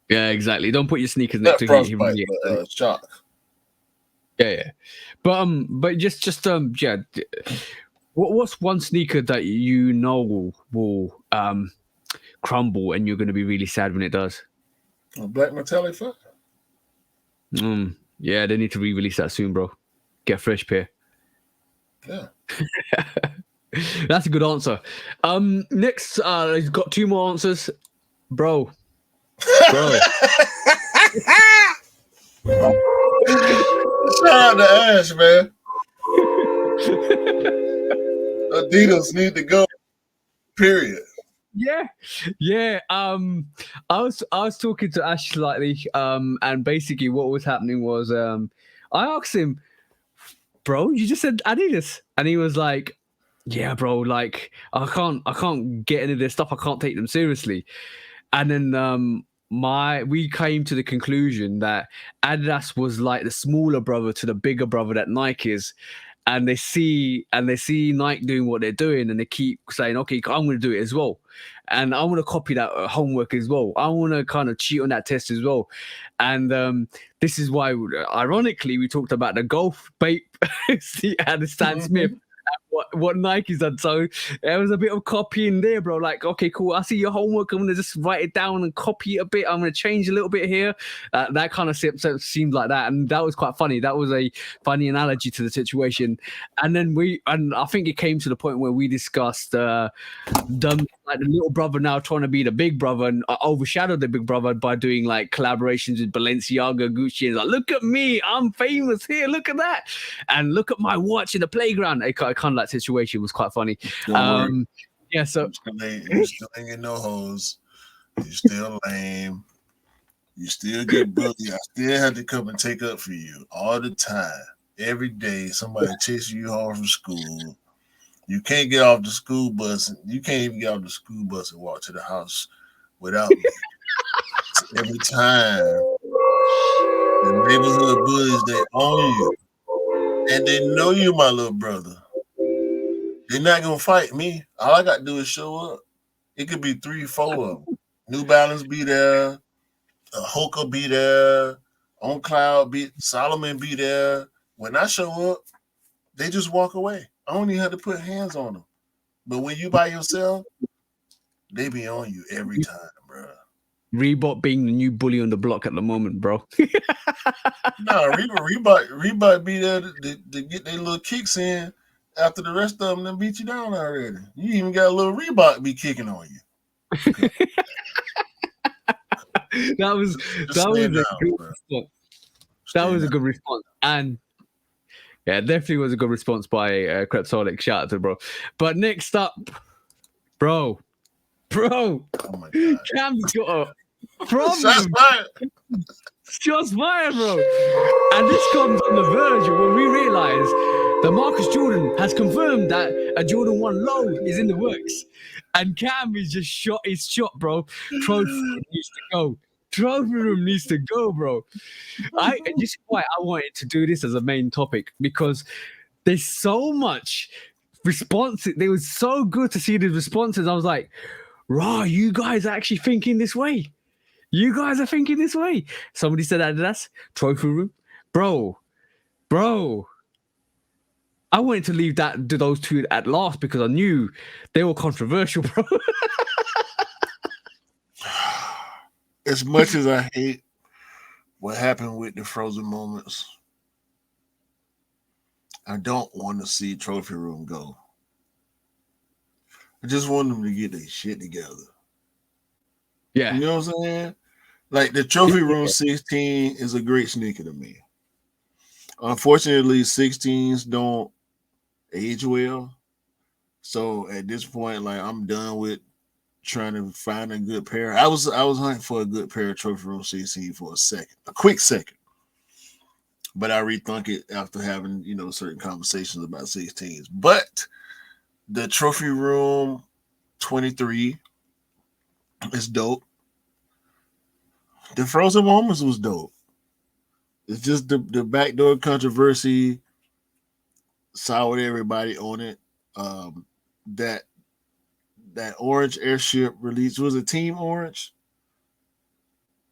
yeah, exactly. Don't put your sneakers next Not to frostbite, heat. but shock. Yeah. But just yeah. What's one sneaker that you know will crumble and you're going to be really sad when it does? A black metallic 5. Yeah, they need to re-release that soon, bro. Get a fresh pair. Yeah. That's a good answer. Next, he's got 2 more answers, bro. Shout out to Ash, man. Adidas need to go. Period. Yeah. I was talking to Ash slightly, and basically what was happening was, I asked him, bro, you just said Adidas, and he was like, yeah, bro, like I can't get into this stuff. I can't take them seriously. And then we came to the conclusion that Adidas was like the smaller brother to the bigger brother that Nike is. And they see Nike doing what they're doing, and they keep saying, "Okay, I'm going to do it as well, and I want to copy that homework as well. I want to kind of cheat on that test as well." And this is why, ironically, we talked about the golf bait and the Stan Smith. What Nike's done. So there was a bit of copying there, bro. Like, okay, cool. I see your homework. I'm gonna just write it down and copy it a bit. I'm gonna change a little bit here. That kind of seemed like that, and that was quite funny. That was a funny analogy to the situation. And then I think it came to the point where we discussed them, like the little brother now trying to be the big brother and overshadow the big brother by doing like collaborations with Balenciaga, Gucci, and like, look at me, I'm famous here. Look at that, and look at my watch in the playground. It kind of like situation was quite funny. Yeah, so you still ain't get no hoes. You still lame. You still get bullied. I still have to come and take up for you all the time. Every day, somebody chasing you home from school. You can't get off the school bus. You can't even get off the school bus and walk to the house without me. Every time, the neighborhood bullies, they own you. And they know you, my little brother. They're not going to fight me. All I got to do is show up. It could be 3, 4 of them. New Balance be there. Hoka be there. On Cloud be Solomon be there. When I show up, they just walk away. I don't even have to put hands on them. But when you by yourself, they be on you every time, bro. Reebok being the new bully on the block at the moment, bro. No, Reebok be there to get their little kicks in after the rest of them beat you down already. You even got a little Reebok be kicking on you. that was a good response. And yeah, definitely was a good response by Crepsonic. Shout out to bro. But next up, bro. Oh my God. Cam's got a problem. Shots fired, bro. And this comes on the verge of when we realize that Marcus Jordan has confirmed that a Jordan 1 low is in the works. And Cam is just shot his shot, bro. Trophy room needs to go. Trophy room needs to go, bro. This is why I wanted to do this as a main topic, because there's so much response. They were so good to see the responses. I was like, raw, you guys are actually thinking this way. You guys are thinking this way. Somebody said Adidas, trophy room. Bro. I wanted to leave those 2 at last because I knew they were controversial, bro. As much as I hate what happened with the frozen moments, I don't want to see trophy room go. I just want them to get their shit together. Yeah. You know what I'm saying? Like the trophy room 16 is a great sneaker to me. Unfortunately, 16s don't age well. So at this point, like I'm done with trying to find a good pair. I was hunting for a good pair of trophy room 16 for a quick second. But I rethunk it after having, certain conversations about 16s. But the trophy room 23 is dope. The frozen moments was dope. It's just the backdoor controversy side with everybody on it. That that orange airship release was it Team Orange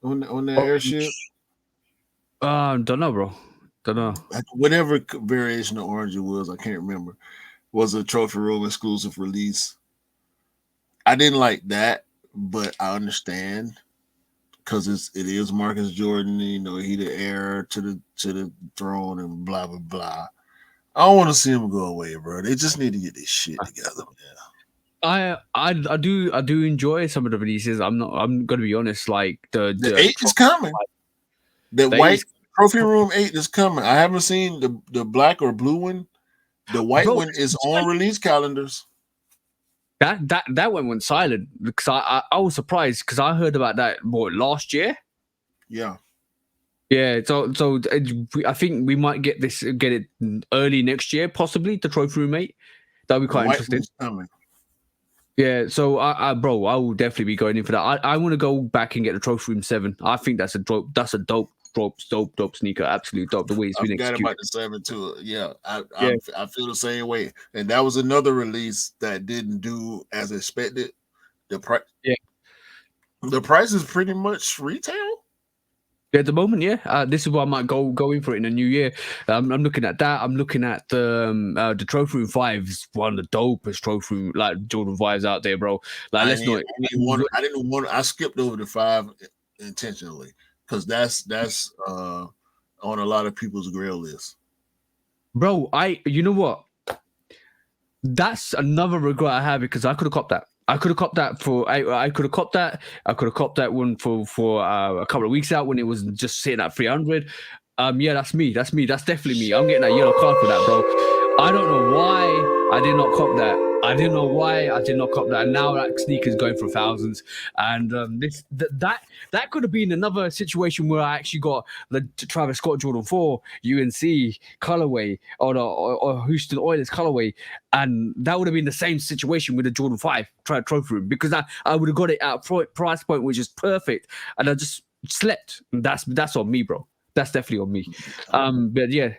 on that airship? Don't know, bro. Don't know. Whatever variation of orange it was, I can't remember. Was a trophy room exclusive release. I didn't like that, but I understand because it is Marcus Jordan. You know, he the heir to the throne and blah blah blah. I don't want to see him go away, bro. They just need to get this shit together, man. I do enjoy some of the releases. I'm gonna be honest. Like The 8 is coming. The the white 8 trophy room 8 is coming. I haven't seen the black or blue one. The white bro, one is on release calendars. that one went silent because I was surprised because I heard about that last year. Yeah. Yeah, so I think we might get it early next year, possibly the trophy room 8. That'll be The quite white interesting. one's coming. Yeah, so I will definitely be going in for that. I want to go back and get the trophy room 7. I think that's a dope sneaker. Absolute dope. The way it's I been forgot executed. about the 7 too. Yeah, Yeah. I feel the same way. And that was another release that didn't do as expected. The price, Yeah. the price is pretty much retail. At the moment, yeah. This is why I might go in for it in the new year. I'm looking at that. I'm looking at the trophy room 5 is one of the dopest trophy room like Jordan 5s out there, bro. Like let's not. I didn't want. I skipped over the 5 intentionally because that's on a lot of people's grail list. Bro, you know what? That's another regret I have because I could have copped that. I could have copped that for. I could have copped that. I could have copped that one for a couple of weeks out when it was just sitting at 300. Yeah, that's me. That's me. That's definitely me. I'm getting that yellow card for that, bro. I don't know why I did not cop that. I didn't know why I did not cop that. And now that sneaker's going for thousands. And that could have been another situation where I actually got the Travis Scott Jordan 4 UNC colorway or Houston Oilers colorway, and that would have been the same situation with the Jordan 5 trophy room because I would have got it at a price point which is perfect, and I just slept. That's on me, bro. That's definitely on me. But yeah,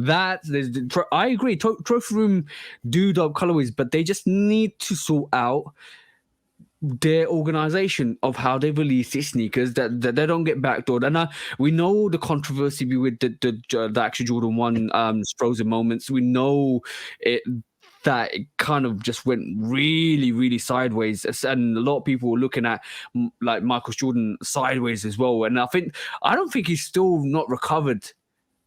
I agree. Trophy room do dope colorways, but they just need to sort out their organization of how they release these sneakers that they don't get backdoored. And we know the controversy with the actual Jordan 1 frozen moments. We know it that it kind of just went really, really sideways, and a lot of people were looking at like Michael Jordan sideways as well. And I don't think he's still not recovered.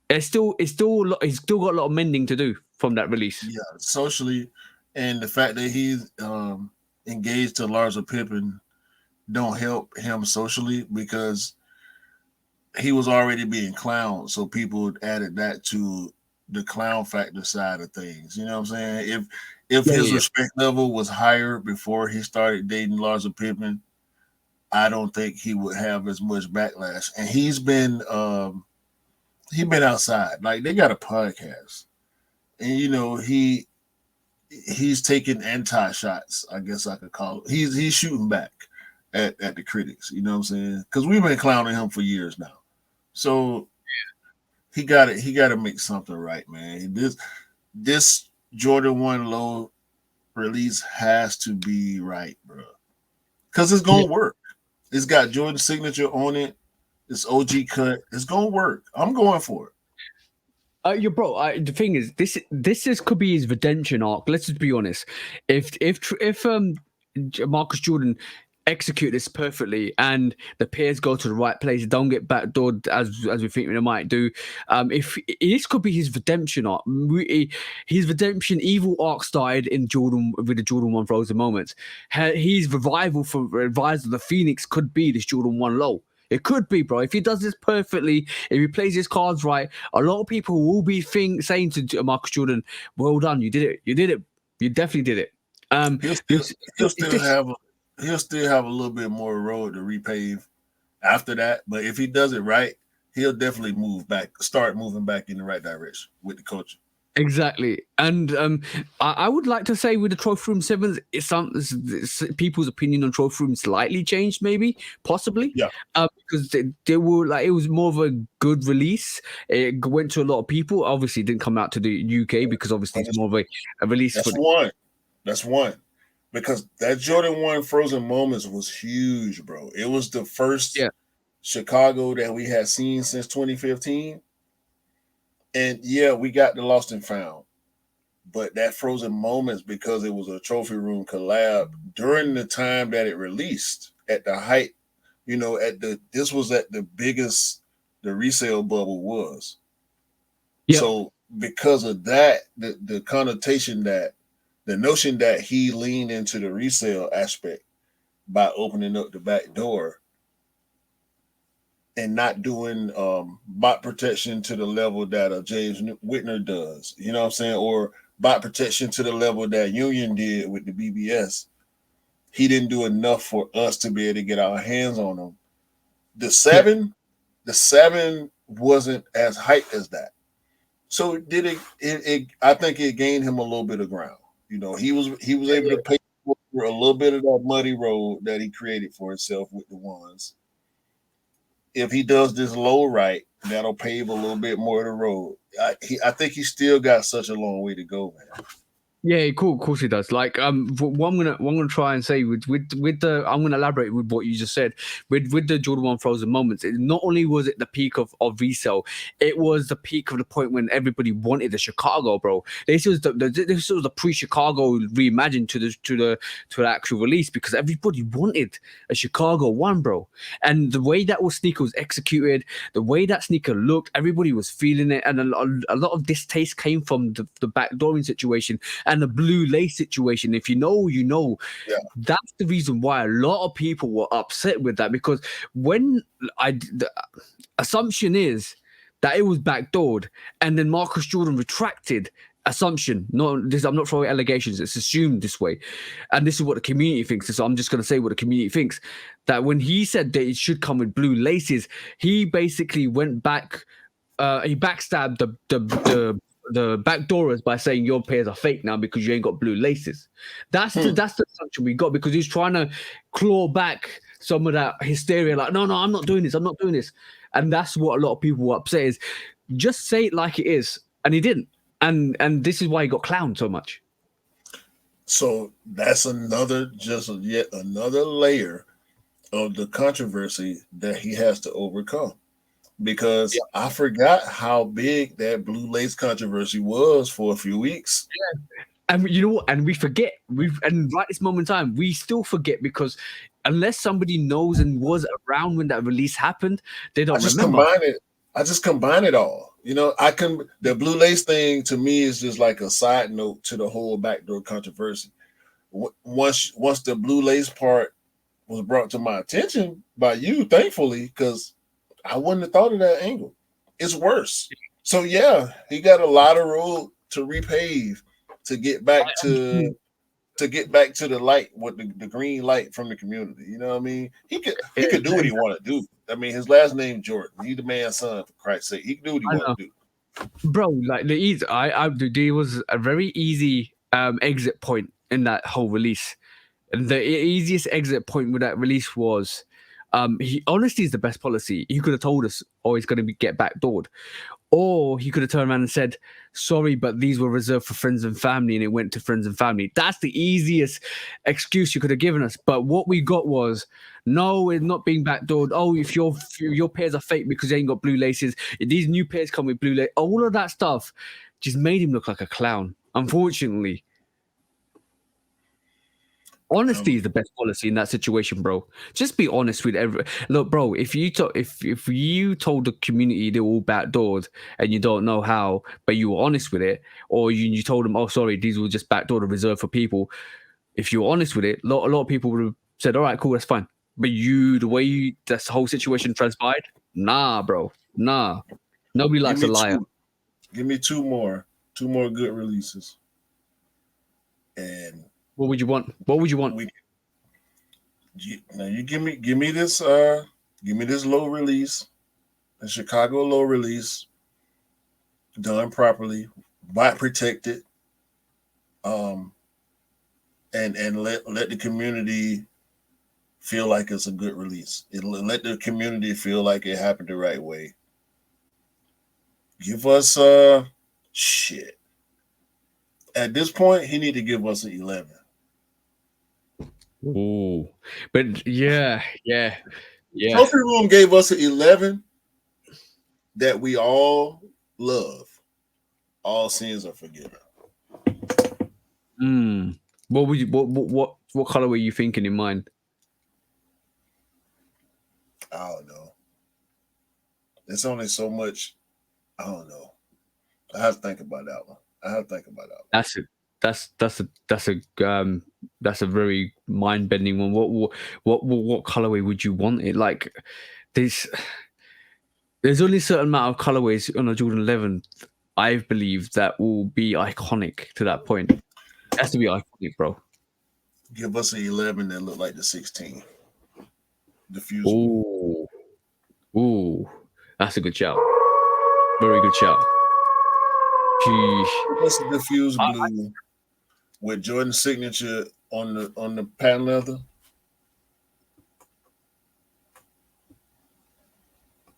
He's still got a lot of mending to do from that release. Yeah, socially, and the fact that he's engaged to Larsa Pippen don't help him socially because he was already being clowned. So people added that to the clown factor side of things. You know what I'm saying? If his respect level was higher before he started dating Larsa Pippen, I don't think he would have as much backlash. And he's been outside. Like they got a podcast. And you know, he's taking anti-shots, I guess I could call it. He's shooting back at the critics, you know what I'm saying? Because we've been clowning him for years now. So he got to make something right, man. This Jordan 1 low release has to be right, bro. Because it's gonna work. It's got Jordan's signature on it. It's OG cut. It's gonna work. I'm going for it. The thing is, this could be his redemption arc. Let's just be honest. If Marcus Jordan execute this perfectly and the pairs go to the right place, don't get backdoored as we think they might do. If this could be his redemption arc, his redemption evil arc started in Jordan with the Jordan 1 frozen moments. His revival for Rise of the Phoenix could be this Jordan 1 low. It could be, bro. If he does this perfectly, if he plays his cards right, a lot of people will be saying to Marcus Jordan, "Well done, you did it. You did it. You definitely did it." He'll still have a little bit more road to repave after that. But if he does it right, he'll definitely start moving back in the right direction with the coaching. Exactly, and I would like to say with the Trophy Room Sevens, people's opinion on Trophy Room slightly changed, maybe, possibly, Yeah, because they were like it was more of a good release. It went to a lot of people. Obviously, it didn't come out to the UK because obviously but it's more of a release for that's the, one. That's one. Because that Jordan 1 Frozen Moments was huge, bro. It was the first yeah, Chicago that we had seen since 2015. And yeah, we got the Lost and Found. But that Frozen Moments, because it was a Trophy Room collab during the time that it released at the height, this was at the biggest the resale bubble was. yep. So because of that, the connotation that the notion that he leaned into the resale aspect by opening up the back door and not doing bot protection to the level that James Whitner does, you know what I'm saying? Or bot protection to the level that Union did with the BBS. He didn't do enough for us to be able to get our hands on them. The Yeah. seven wasn't as hyped as that. So did it I think it gained him a little bit of ground. He was able to pay for a little bit of that muddy road that he created for himself with the ones. If he does this low right, that'll pave a little bit more of the road. I think he still got such a long way to go, man. Yeah, cool. Of course he does. Like, what I'm gonna try and say with the, I'm gonna elaborate with what you just said with the Jordan 1 Frozen Moments. Not only was it the peak of resale, it was the peak of the point when everybody wanted the Chicago, bro. This was this was the pre-Chicago reimagined to the actual release because everybody wanted a Chicago one, bro. And the way that sneaker was executed, the way that sneaker looked, everybody was feeling it, and a lot of distaste came from the backdooring situation and the blue lace situation. If you know, you know. Yeah. That's the reason why a lot of people were upset with that because when the assumption is that it was backdoored and then Marcus Jordan retracted assumption. Not this. I'm not throwing allegations. It's assumed this way, and this is what the community thinks. So I'm just going to say what the community thinks. That when he said that it should come with blue laces, he basically went back. He backstabbed the backdoorers by saying your pairs are fake now because you ain't got blue laces. That's the assumption we got because he's trying to claw back some of that hysteria. Like, no, I'm not doing this. I'm not doing this. And that's what a lot of people were upset is just say it like it is. And he didn't. And this is why he got clowned so much. So that's yet another layer of the controversy that he has to overcome. Because I forgot how big that blue lace controversy was for a few weeks. And you know what? And we forget. And right this moment in time, we still forget because unless somebody knows and was around when that release happened, they don't remember. I just combine it all. The blue lace thing to me is just like a side note to the whole backdoor controversy. Once the blue lace part was brought to my attention by you, thankfully, because I wouldn't have thought of that angle. It's worse. So yeah, he got a lot of road to repave to get back to the light, with the green light from the community. You know what I mean? He could do what he want to do. I mean, his last name Jordan. He's the man's son, for Christ's sake. He can do what he want to do. Bro, like the easy, there was a very easy exit point in that whole release. And the easiest exit point with that release was, he honesty is the best policy. He could have told us, "Oh, he's going to get backdoored," or he could have turned around and said, "Sorry, but these were reserved for friends and family," and it went to friends and family. That's the easiest excuse you could have given us. But what we got was, no, it's not being backdoored. Oh, if your pairs are fake because they ain't got blue laces. If these new pairs come with blue laces. All of that stuff just made him look like a clown. Unfortunately. Honesty is the best policy in that situation, bro. Just be honest with look, bro. If you if you told the community they're all backdoored and you don't know how, but you were honest with it, or you told them, oh, sorry, these were just backdoored reserved for people. If you were honest with it, a lot of people would have said, all right, cool, that's fine. But the way this whole situation transpired, nah, bro, nah. Nobody likes a liar. Give me two more good releases, and what would you want? What would you want? Now you give me this low release, the Chicago low release, done properly bot protected, um, and let the community feel like it's a good release. Let the community feel like it happened the right way. Give us shit. At this point, he need to give us an 11. Ooh, but yeah. Trophy Room gave us an 11 that we all love. All sins are forgiven. What would you what color were you thinking in mind? I don't know. It's only so much. I don't know. I have to think about that one. That's a very mind bending one. What colorway would you want it like? There's only a certain amount of colorways on a Jordan 11. I believe that will be iconic to that point. It has to be iconic, bro. Give us an 11 that look like the 16. Diffusible. Ooh, that's a good shout. Very good shout. That's a diffused blue with Jordan signature on the patent leather.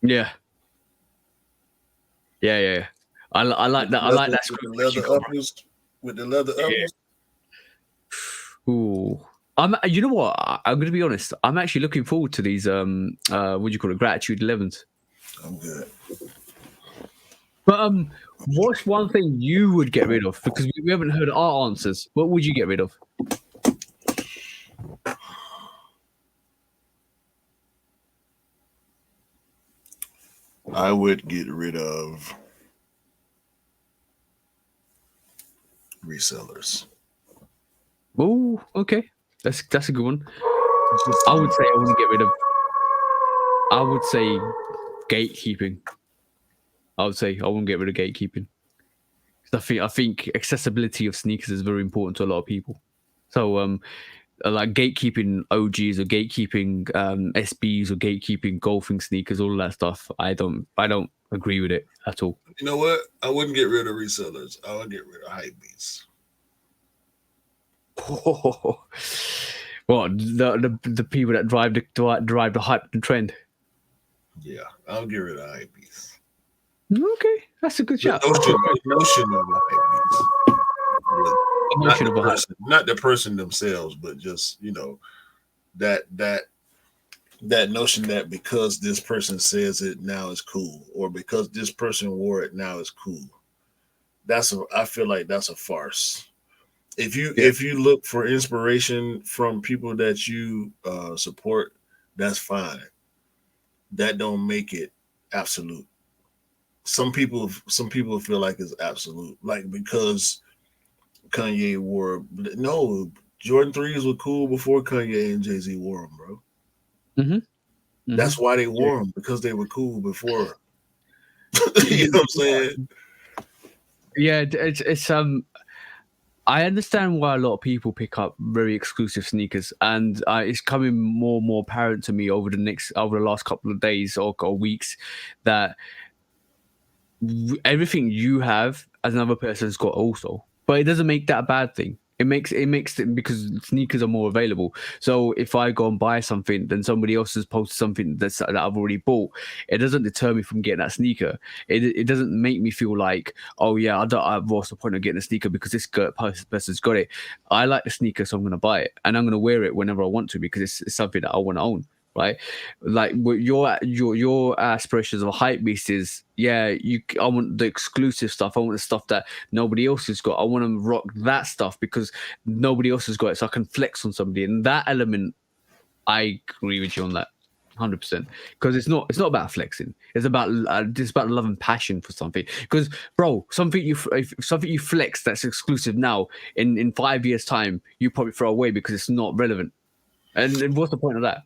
Yeah. I like that. I like that. With the leather uppers. Ooh. You know what? I'm gonna be honest. I'm actually looking forward to these what do you call it? Gratitude 11s. I'm good. But what's one thing you would get rid of? Because we haven't heard our answers. What would you get rid of? I would get rid of resellers. Oh, okay. That's a good one. I would say I wouldn't get rid of. I would say gatekeeping. I would say I wouldn't get rid of gatekeeping. I think accessibility of sneakers is very important to a lot of people. So like gatekeeping OGs or gatekeeping SBs or gatekeeping golfing sneakers, all of that stuff. I don't agree with it at all. You know what? I wouldn't get rid of resellers. I would get rid of hype beasts. What the people that drive the hype and trend? Yeah, I'll get rid of hype beasts. Okay, that's a good shot. The notion of a hype beast. Not the person themselves, but just that notion that because this person says it now is cool, or because this person wore it now is cool. I feel like that's a farce. If you look for inspiration from people that you support, that's fine. That don't make it absolute. Some people feel like it's absolute, like because Kanye wore. No, Jordan 3s were cool before Kanye and Jay-Z wore them, bro. Mm-hmm. That's why they wore them, because they were cool before. You know what I'm saying? Yeah, it's I understand why a lot of people pick up very exclusive sneakers, and it's coming more and more apparent to me over the last couple of days or weeks that everything you have as another person's got also, but it doesn't make that a bad thing. It makes it because sneakers are more available. So if I go and buy something, then somebody else has posted something that I've already bought. It doesn't deter me from getting that sneaker. It doesn't make me feel like, oh yeah, what's the point of getting a sneaker because this person's got it. I like the sneaker, so I'm going to buy it, and I'm going to wear it whenever I want to because it's something that I want to own. Right, like your aspirations of a hype beast is, I want the exclusive stuff. I want the stuff that nobody else has got. I want to rock that stuff because nobody else has got it, so I can flex on somebody. And that element, I agree with you on that, 100%. Because it's not about flexing. It's about love and passion for something. Because bro, something you flex that's exclusive now, in 5 years' time, you probably throw away because it's not relevant. And what's the point of that?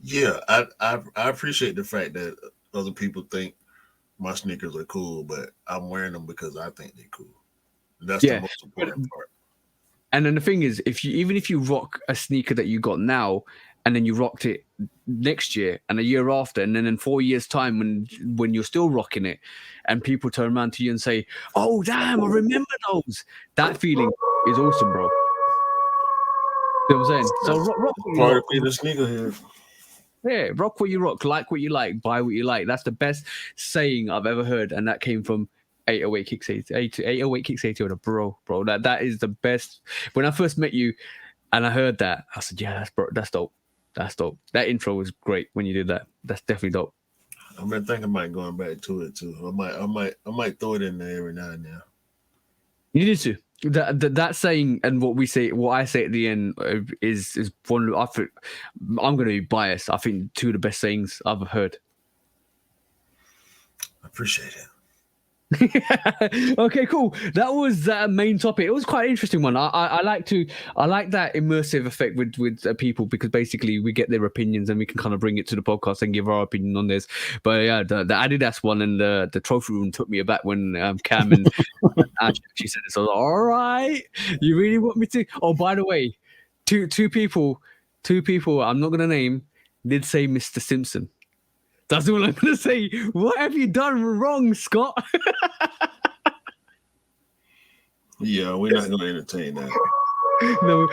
Yeah, I appreciate the fact that other people think my sneakers are cool, but I'm wearing them because I think they're cool. That's the most important part. And then the thing is, even if you rock a sneaker that you got now, and then you rocked it next year and a year after, and then in 4 years' time, when you're still rocking it, and people turn around to you and say, "Oh, damn, I remember those." That feeling is awesome, bro. You know what I'm saying? So rock what you Part rock. of being a sneakerhead. Yeah, rock what you rock, like what you like, buy what you like. That's the best saying I've ever heard, and that came from 808 Kicks ATL. 808 Kicks ATL, bro. That is the best. When I first met you, and I heard that, I said, "Yeah, that's dope. That's dope." That intro was great when you did that. That's definitely dope. I've been thinking about going back to it too. I might throw it in there every now and then. You need to. That saying and what I say at the end is one. I think I'm going to be biased. I think two of the best sayings I've heard. I appreciate it. Okay, cool. That was the main topic. It was quite an interesting one. I like that immersive effect with people, because basically we get their opinions and we can kind of bring it to the podcast and give our opinion on this. But yeah, the Adidas one and the trophy room took me aback when Cam and Ash actually said it. So I was like, all right, you really want me to? Oh, by the way, two people I'm not gonna name did say Mr. Simpson. That's all I'm going to say. What have you done wrong, Scott? Yeah, we're not going to entertain that. No,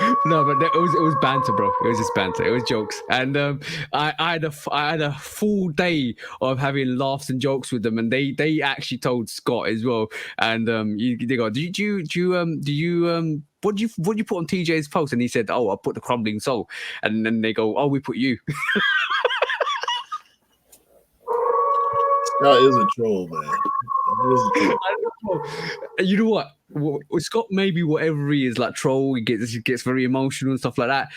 but it was banter, bro. It was just banter. It was jokes, and I had a full day of having laughs and jokes with them, and they actually told Scott as well. And they go, do you what do you put on TJ's post? And he said, "Oh, I put the crumbling soul," and then they go, "Oh, we put you." Scott is a troll, man. You know what? Scott maybe whatever he is, like troll, he gets very emotional and stuff like that.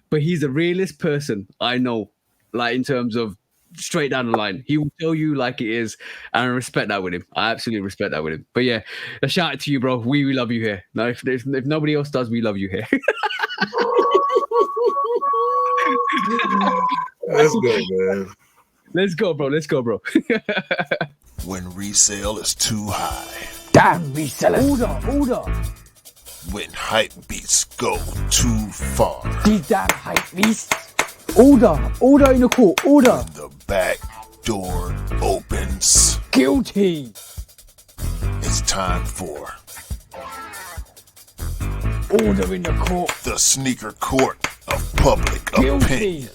But he's a realist person, I know. Like in terms of straight down the line, he will tell you like it is, and I respect that with him. I absolutely respect that with him. But yeah, a shout out to you, bro. We love you here. No, if nobody else does, we love you here. Let's go, man. Let's go, bro. When resale is too high. Damn resellers. Order. When hype beats go too far. These damn hype beasts. Order in the court. Order. When the back door opens. Guilty. It's time for Order in the court. the sneaker court of public Guilty. opinion.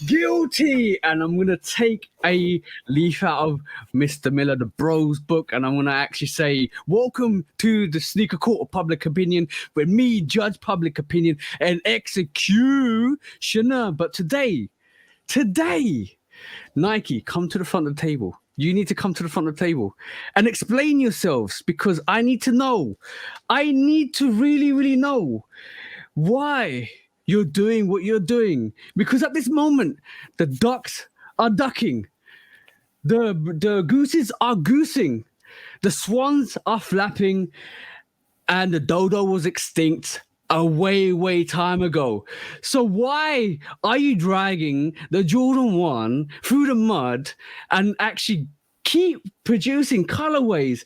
Guilty, and I'm gonna take a leaf out of Mr. Miller, the Bros book, and I'm gonna actually say, "Welcome to the Sneaker Court of Public Opinion, where me judge public opinion and executioner." But today, Nike, come to the front of the table. You need to come to the front of the table and explain yourselves, because I need to know. I need to really, really know why you're doing what you're doing, because at this moment the ducks are ducking, the gooses are goosing, the swans are flapping, and the dodo was extinct a way time ago. So why are you dragging the Jordan 1 through the mud and actually keep producing colorways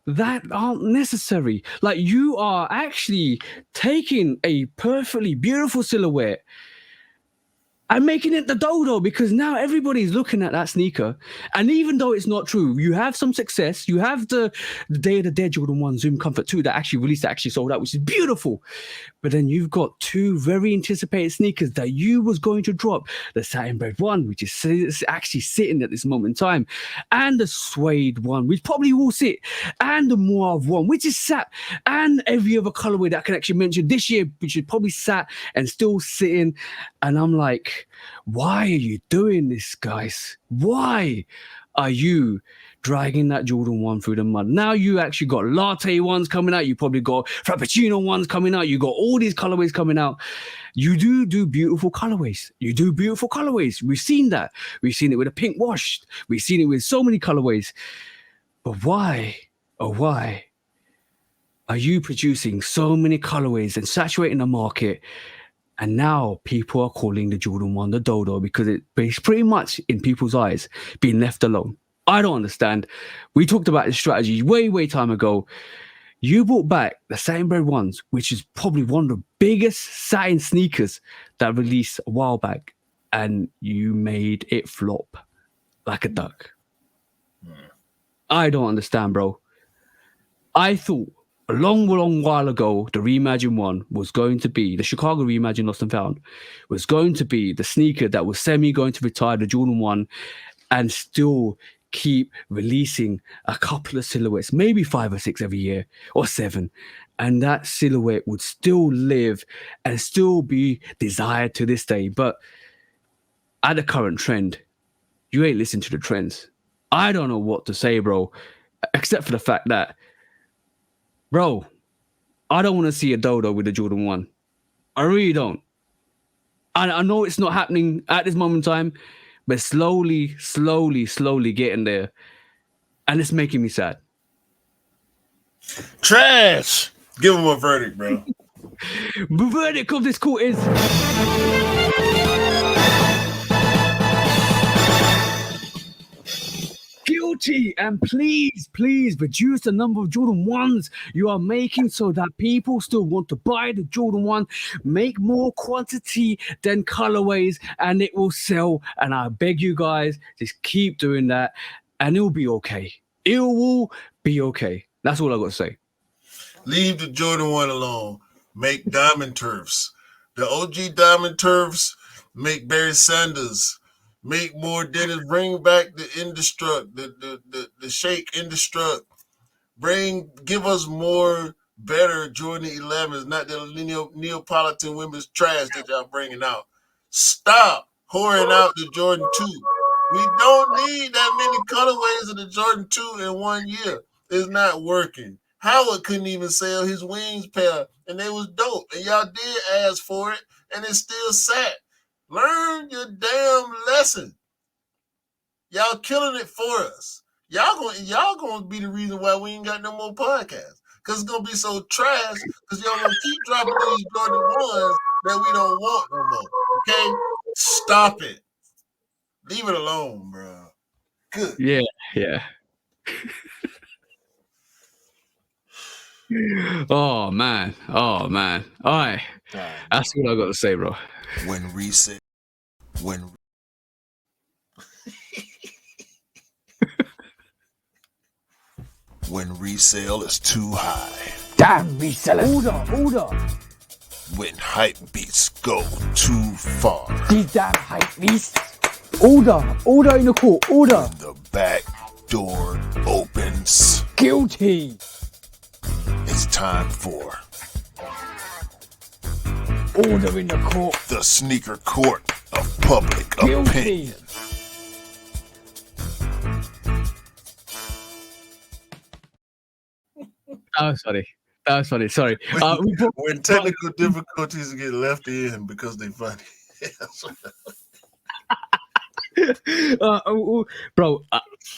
that aren't necessary? Like, you are actually taking a perfectly beautiful silhouette and making it the dodo, because now everybody's looking at that sneaker, and even though it's not true, you have some success. You have the Day of the Dead Jordan 1 Zoom Comfort 2 that actually released, that actually sold out, which is beautiful. But then you've got two very anticipated sneakers that you was going to drop: the Satin Bread 1, which is actually sitting at this moment in time, and the Suede 1, which probably will sit, and the Mauve 1, which is sat, and every other colorway that I can actually mention this year, which is probably sat and still sitting. And I'm like, why are you doing this, guys? Why are you dragging that Jordan 1 through the mud? Now you actually got latte ones coming out. You probably got frappuccino ones coming out. You got all these colorways coming out. You do beautiful colorways. We've seen that. We've seen it with a pink wash. We've seen it with so many colorways. But why, oh why, are you producing so many colorways and saturating the market And now people are calling the Jordan 1 the dodo because it's pretty much, in people's eyes, being left alone. I don't understand. We talked about this strategy way time ago. You brought back the Satin Bread ones, which is probably one of the biggest satin sneakers that released a while back, and you made it flop like a duck. I don't understand, bro. I thought a long while ago, the Reimagine one was going to be, the Chicago Reimagine Lost and Found, was going to be the sneaker that was going to retire the Jordan 1 and still keep releasing a couple of silhouettes, maybe 5 or 6 every year, or 7. And that silhouette would still live and still be desired to this day. But at the current trend, you ain't listening to the trends. I don't know what to say, bro, except for the fact that, bro, I don't want to see a dodo with a Jordan 1. I really don't. I know it's not happening at this moment in time, but slowly getting there. And it's making me sad. Trash. Give him a verdict, bro. The verdict of this court is... guilty. And please reduce the number of Jordan 1s you are making so that people still want to buy the Jordan 1. Make more quantity than colorways and it will sell. And I beg you guys, just keep doing that and it'll be okay. It will be okay. That's all I got to say. Leave the Jordan 1 alone. Make diamond turfs. The OG diamond turfs make Barry Sanders. Make more Dennis. Bring back the Indestruct, the Shake Indestruct. Give us more better Jordan 11s, not the Neapolitan women's trash that y'all bringing out. Stop whoring out the Jordan 2. We don't need that many colorways of the Jordan 2 in 1 year. It's not working. Howard couldn't even sell his wings pair, and they was dope. And y'all did ask for it, and it still sat. Learn your damn lesson. Y'all killing it for us. Y'all gonna be the reason why we ain't got no more podcasts. Cause it's gonna be so trash. Cause y'all gonna keep dropping these Jordan 1s that we don't want no more. Okay, stop it. Leave it alone, bro. Good. Yeah. Oh man. All right. That's what I got to say, bro. When resale is too high. Damn resellers. Order. When hype beats go too far. These damn hype beasts. Order in the court. Order. When the back door opens. Guilty. It's time for Order in the court. the sneaker court of public Guilty. opinion. That was funny. Sorry. When technical difficulties get left in because they funny. Bro,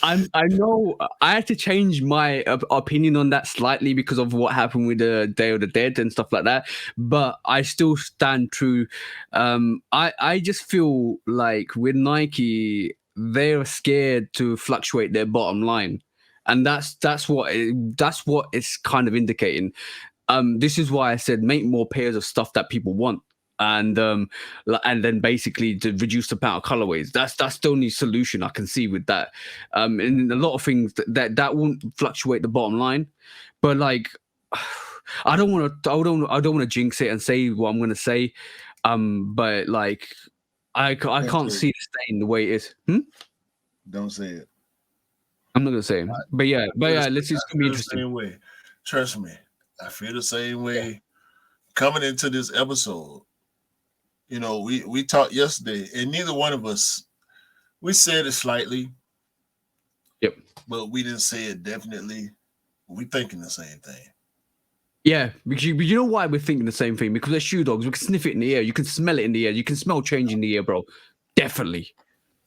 I know I had to change my opinion on that slightly because of what happened with the Day of the Dead and stuff like that, but I still stand true. I just feel like with Nike, they're scared to fluctuate their bottom line, and that's what it's kind of indicating. This is why I said make more pairs of stuff that people want. And then basically to reduce the amount of colorways. That's the only solution I can see with that. And a lot of things that won't fluctuate the bottom line. But like, I don't want to jinx it and say what I'm going to say. But like, I can't see it staying the way it is. Don't say it. I'm not gonna say it. But yeah, let's just be interesting. Same way. Trust me, I feel the same way. Yeah. Coming into this episode, you know, we talked yesterday, and neither one of us, we said it slightly. Yep. But we didn't say it definitely. We thinking the same thing. Yeah, because you know why we're thinking the same thing? Because they're shoe dogs. We can sniff it in the air. You can smell it in the air. You can smell change in the air, bro. Definitely.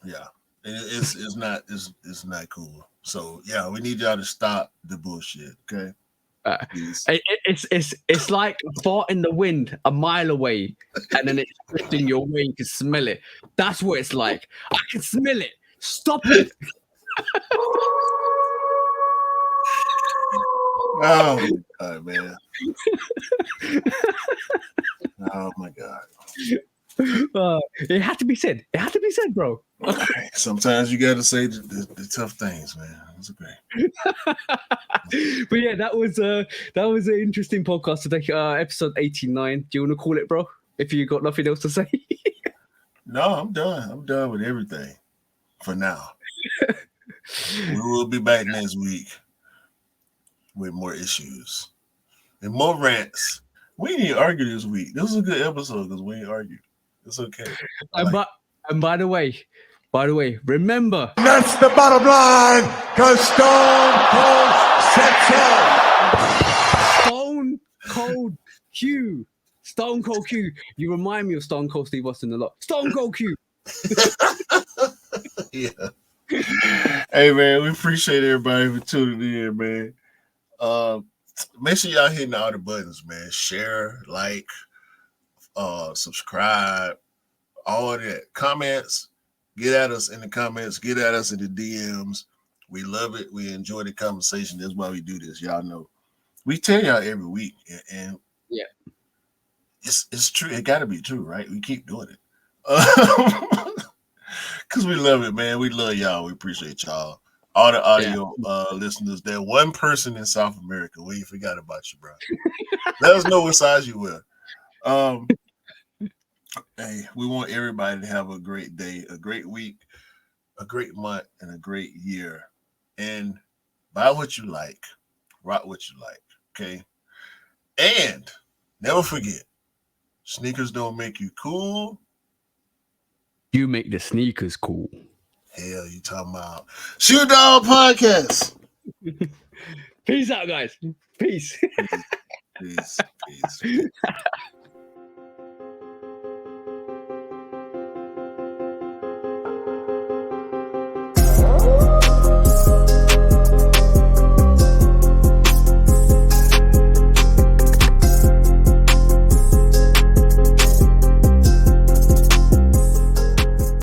Yeah, it's not cool. So yeah, we need y'all to stop the bullshit. Okay. Peace. It's like a fart in the wind a mile away, and then it's drifting your way. You can smell it. That's what it's like. I can smell it. Stop it. Oh my god, man. Oh my god. It had to be said. It had to be said, bro. Sometimes you gotta say the tough things, man. That's okay. But yeah, that was an interesting podcast today. Episode 89. Do you want to call it, bro? If you got nothing else to say. No, I'm done. I'm done with everything for now. We will be back next week with more issues and more rants. We didn't even argue this week. This was a good episode because we didn't argue. It's okay. And by the way, remember. That's the bottom line, because Stone Cold said so. Stone Cold Q. You remind me of Stone Cold Steve Austin a lot. Stone Cold Q. Yeah. Hey man, we appreciate everybody for tuning in, man. Make sure y'all hitting all the buttons, man. Share, like, subscribe, all of that. Comments, get at us in the comments, get at us in the DMs. We love it. We enjoy the conversation. That's why we do this. Y'all know. We tell y'all every week, and yeah, it's true. It gotta be true, right? We keep doing it. Because we love it, man. We love y'all. We appreciate y'all. All the audio listeners. There, one person in South America. We forgot about you, bro. Let us know what size you wear. Hey, we want everybody to have a great day, a great week, a great month, and a great year. And buy what you like, rock what you like, okay? And never forget, sneakers don't make you cool. You make the sneakers cool. Hell, you talking about Shoot Dog Podcast. Peace out, guys. Peace. Peace.